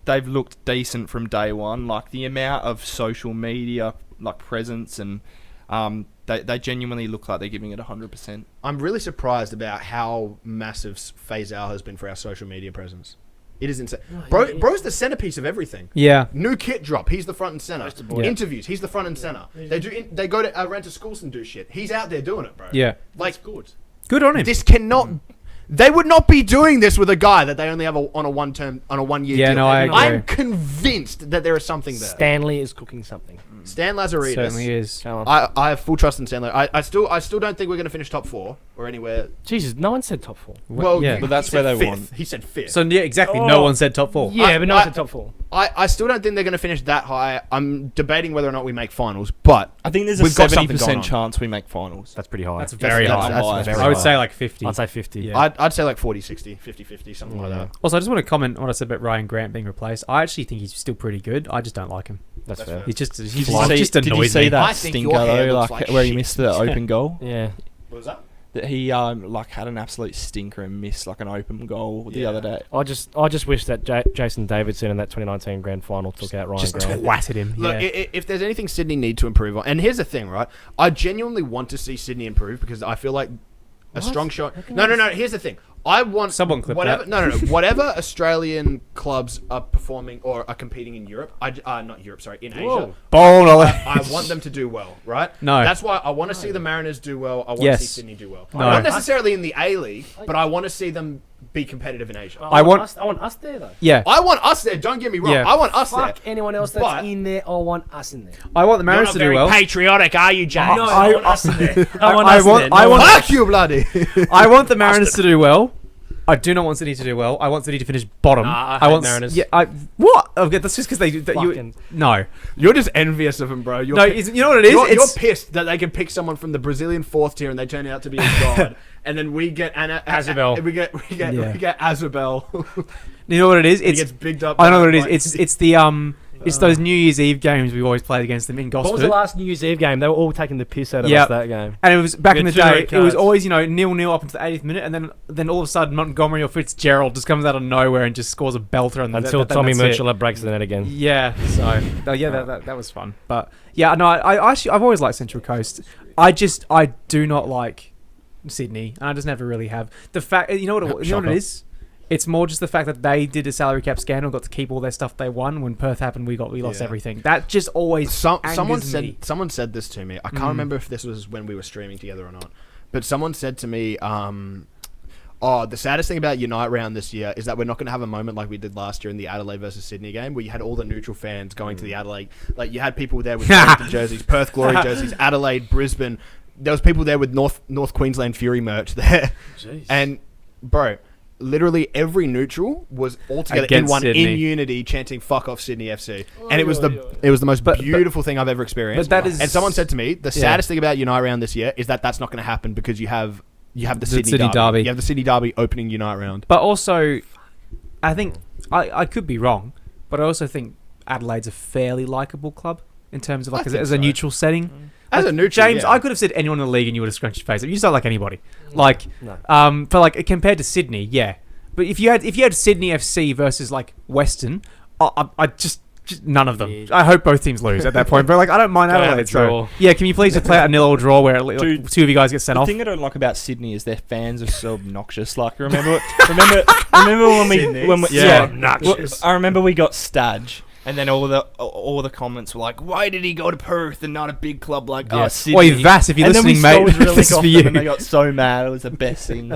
they've looked decent from day one. Like the amount of social media presence, and they genuinely look like they're giving it 100%. I'm really surprised about how massive Faisal has been for our social media presence. It is insane. Bro's the centerpiece of everything. Yeah. New kit drop, he's the front and center. Yeah. Interviews, he's the front and center. They go to rent to schools and do shit. He's out there doing it, bro. Yeah. Like, Good on him. this cannot. They would not be doing this with a guy that they only have on a 1 year deal. No, I agree. I'm convinced that there is something there. Stanley is cooking something. Stan Lazaridis. Certainly is. I have full trust in Stan. I still don't think we're going to finish top 4 or anywhere. Jesus, no one said top 4. Well, yeah. But that's he said where they fifth. want. He said 5th. So yeah, exactly. No one said top 4. Yeah, but no one said top 4. I still don't think they're going to finish that high. I'm debating whether or not we make finals, but I think there's a we've got something going 70% on. chance we make finals. That's pretty high. That's very high. That's very I would high. say like 50. I'd say 50. Yeah. I'd say like 40-60, 50-50, something like that. Also, I just want to comment on what I said about Ryan Grant being replaced. I actually think he's still pretty good. I just don't like him. That's fair. He's just Did just you annoys see me. I that think stinker your hair though, looks like like where he shit. missed the open goal? Yeah. What was that? That he had an absolute stinker and missed like an open goal the other day. I just wish that Jason Davidson in that 2019 grand final took out Ryan Just Grant. twatted him. Look, Yeah. if there's anything Sydney need to improve on, and here's the thing, right? I genuinely want to see Sydney improve because I feel like a strong shot. No. Here's the thing. I want Someone clip whatever. that. No. Whatever Australian clubs are performing or are competing in Europe, not Europe, sorry, in Asia. Bold. I want them to do well, right? No. That's why I want to see the Mariners do well. I want Yes. to see Sydney do well. No. Not necessarily in the A-League, but I want to see them be competitive in Asia. I want us there though. Yeah. I want us there. Don't get me wrong. Yeah. I want us Fuck there. anyone else that's But- in there. I want us in there. I want the You're Mariners not to do very well. patriotic, are you, James? No, I want us in there. I want I us want- there. I want- Fuck you, bloody. I want the Mariners to do well. I do not want Sydney to do well. I want Sydney to finish bottom. Nah, I hate want Mariners. Yeah. What? Okay, that's just because they. Fucking- No. You're just envious of him, bro. No. You know what it is? You're pissed that they can pick someone from the Brazilian 4th tier and they turn out to be a god, and then we get Azabel. We get Azabel. You know what it is? He It's. gets bigged up. I know what it is. by- It's the It's those New Year's Eve games we always played against them in What was Gosford. the last New Year's Eve game? They were all taking the piss out of Yep. us that game. And it was back in the Get 2 day. red It was cards. always 0-0 up until the 80th minute, and then all of a sudden Montgomery or Fitzgerald just comes out of nowhere and just scores a belter. And Until Tommy Murchula breaks the net again. Yeah. So that was fun. But yeah, no, I actually I've always liked Central Coast. I do not like Sydney, and I just never really have. The fact you know what it is. It's more just the fact that they did a salary cap scandal, got to keep all their stuff they won. When Perth happened, we lost everything. That just always someone angers said this to me. I can't remember if this was when we were streaming together or not, but someone said to me, the saddest thing about Unite Round this year is that we're not going to have a moment like we did last year in the Adelaide versus Sydney game, where you had all the neutral fans going to the Adelaide. Like you had people there with Wellington jerseys, Perth Glory jerseys, Adelaide, Brisbane. There was people there with North Queensland Fury merch there, Jeez. and bro. Literally every neutral was all together Against Sydney. in unity, chanting "fuck off Sydney FC," and it was the most beautiful thing I've ever experienced. But that is, and someone said to me, the saddest thing about Unite Round this year is that that's not going to happen because you have the Sydney Derby. You have the Sydney Derby opening Unite Round. But also, I think I could be wrong, but I also think Adelaide's a fairly likable club in terms of as a neutral setting. As a neutral, James, yeah. I could have said anyone in the league and you would have scrunched your face up. You just don't like anybody. Like, No. but compared to Sydney, yeah. But if you had Sydney FC versus Western, I just none of them. Yeah. I hope both teams lose at that point. But I don't mind Gotta have Adelaide. a draw. So yeah, can you please just play a 0 draw where Dude, two of you guys get sent The off? thing I don't like about Sydney is their fans are so obnoxious. Like, remember when we obnoxious. I remember we got Stadge, and then all the comments were like, "Why did he go to Perth and not a big club like us?" Sydney? Oi, Vass, if you're And then we listening, mate, stole his really this is for off them you. and they got so mad. It was the best thing.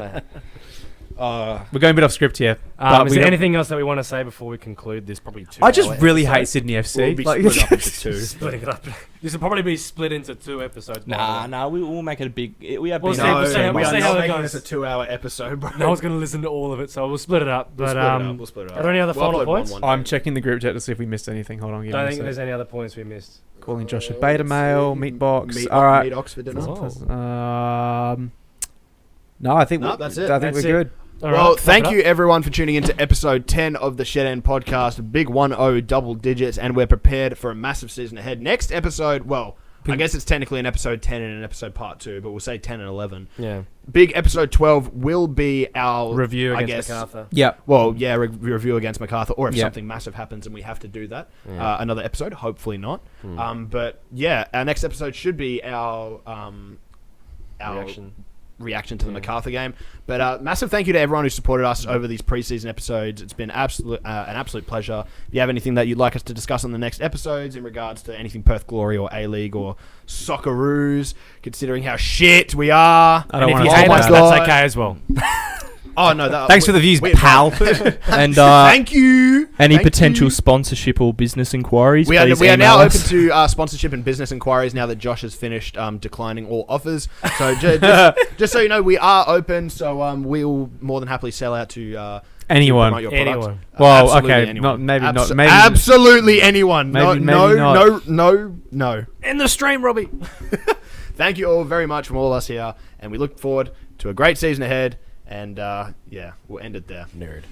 We're going a bit off script here. Is there anything else that we want to say before we conclude this? Probably 2 I just hour really episode? hate Sydney FC. We'll be split up into two. Splitting it up. This will probably be split into 2 episodes. Nah, we'll make it a big. We have We'll been see- on we'll the see how- same we'll one. see how it making goes. this a 2-hour episode, bro. No one's going to listen to all of it, so we'll split it up. But We'll split it up. are there any other We'll final upload points? one I'm checking the group chat to see if we missed anything. Hold on. Don't think there's any other points we missed. Calling Josh a beta male, meat box. Meat, All right. Meat Oxford dinner. Oh. No, I think No, that's it. I think That's we're it. good. All Well, right, thank wrap it you everyone for tuning into episode 10 of the Shed End podcast. Big 1-0 double digits, and we're prepared for a massive season ahead. Next episode, well, I guess it's technically an episode 10 and an episode part 2, but we'll say 10 and 11. Yeah. Big episode 12 will be our Review I against guess, Macarthur. Yeah. Well, yeah, review against Macarthur, or if Yeah. something massive happens and we have to do that, Yeah. another episode. Hopefully not. But yeah, our next episode should be our reaction to the Macarthur game. But massive thank you to everyone who supported us over these preseason episodes. It's been an absolute pleasure. If you have anything that you'd like us to discuss on the next episodes in regards to anything Perth Glory or A-League or Socceroos, considering how shit we are. I don't And if want you to hate talk us, about that's that. okay as well. Oh no! Thanks for the views, pal. And Thank you. any Thank potential you. sponsorship or business inquiries? We are please now email open us. to sponsorship and business inquiries now that Josh has finished declining all offers. So just so you know, we are open. So we'll more than happily sell out to Anyone. promote your products. Anyone. Well, Absolutely okay, anyone. not maybe not maybe. Absolutely anyone. Maybe no, not. no. In the stream, Robbie. Thank you all very much from all of us here, and we look forward to a great season ahead. And yeah, we'll end it there. Nerd.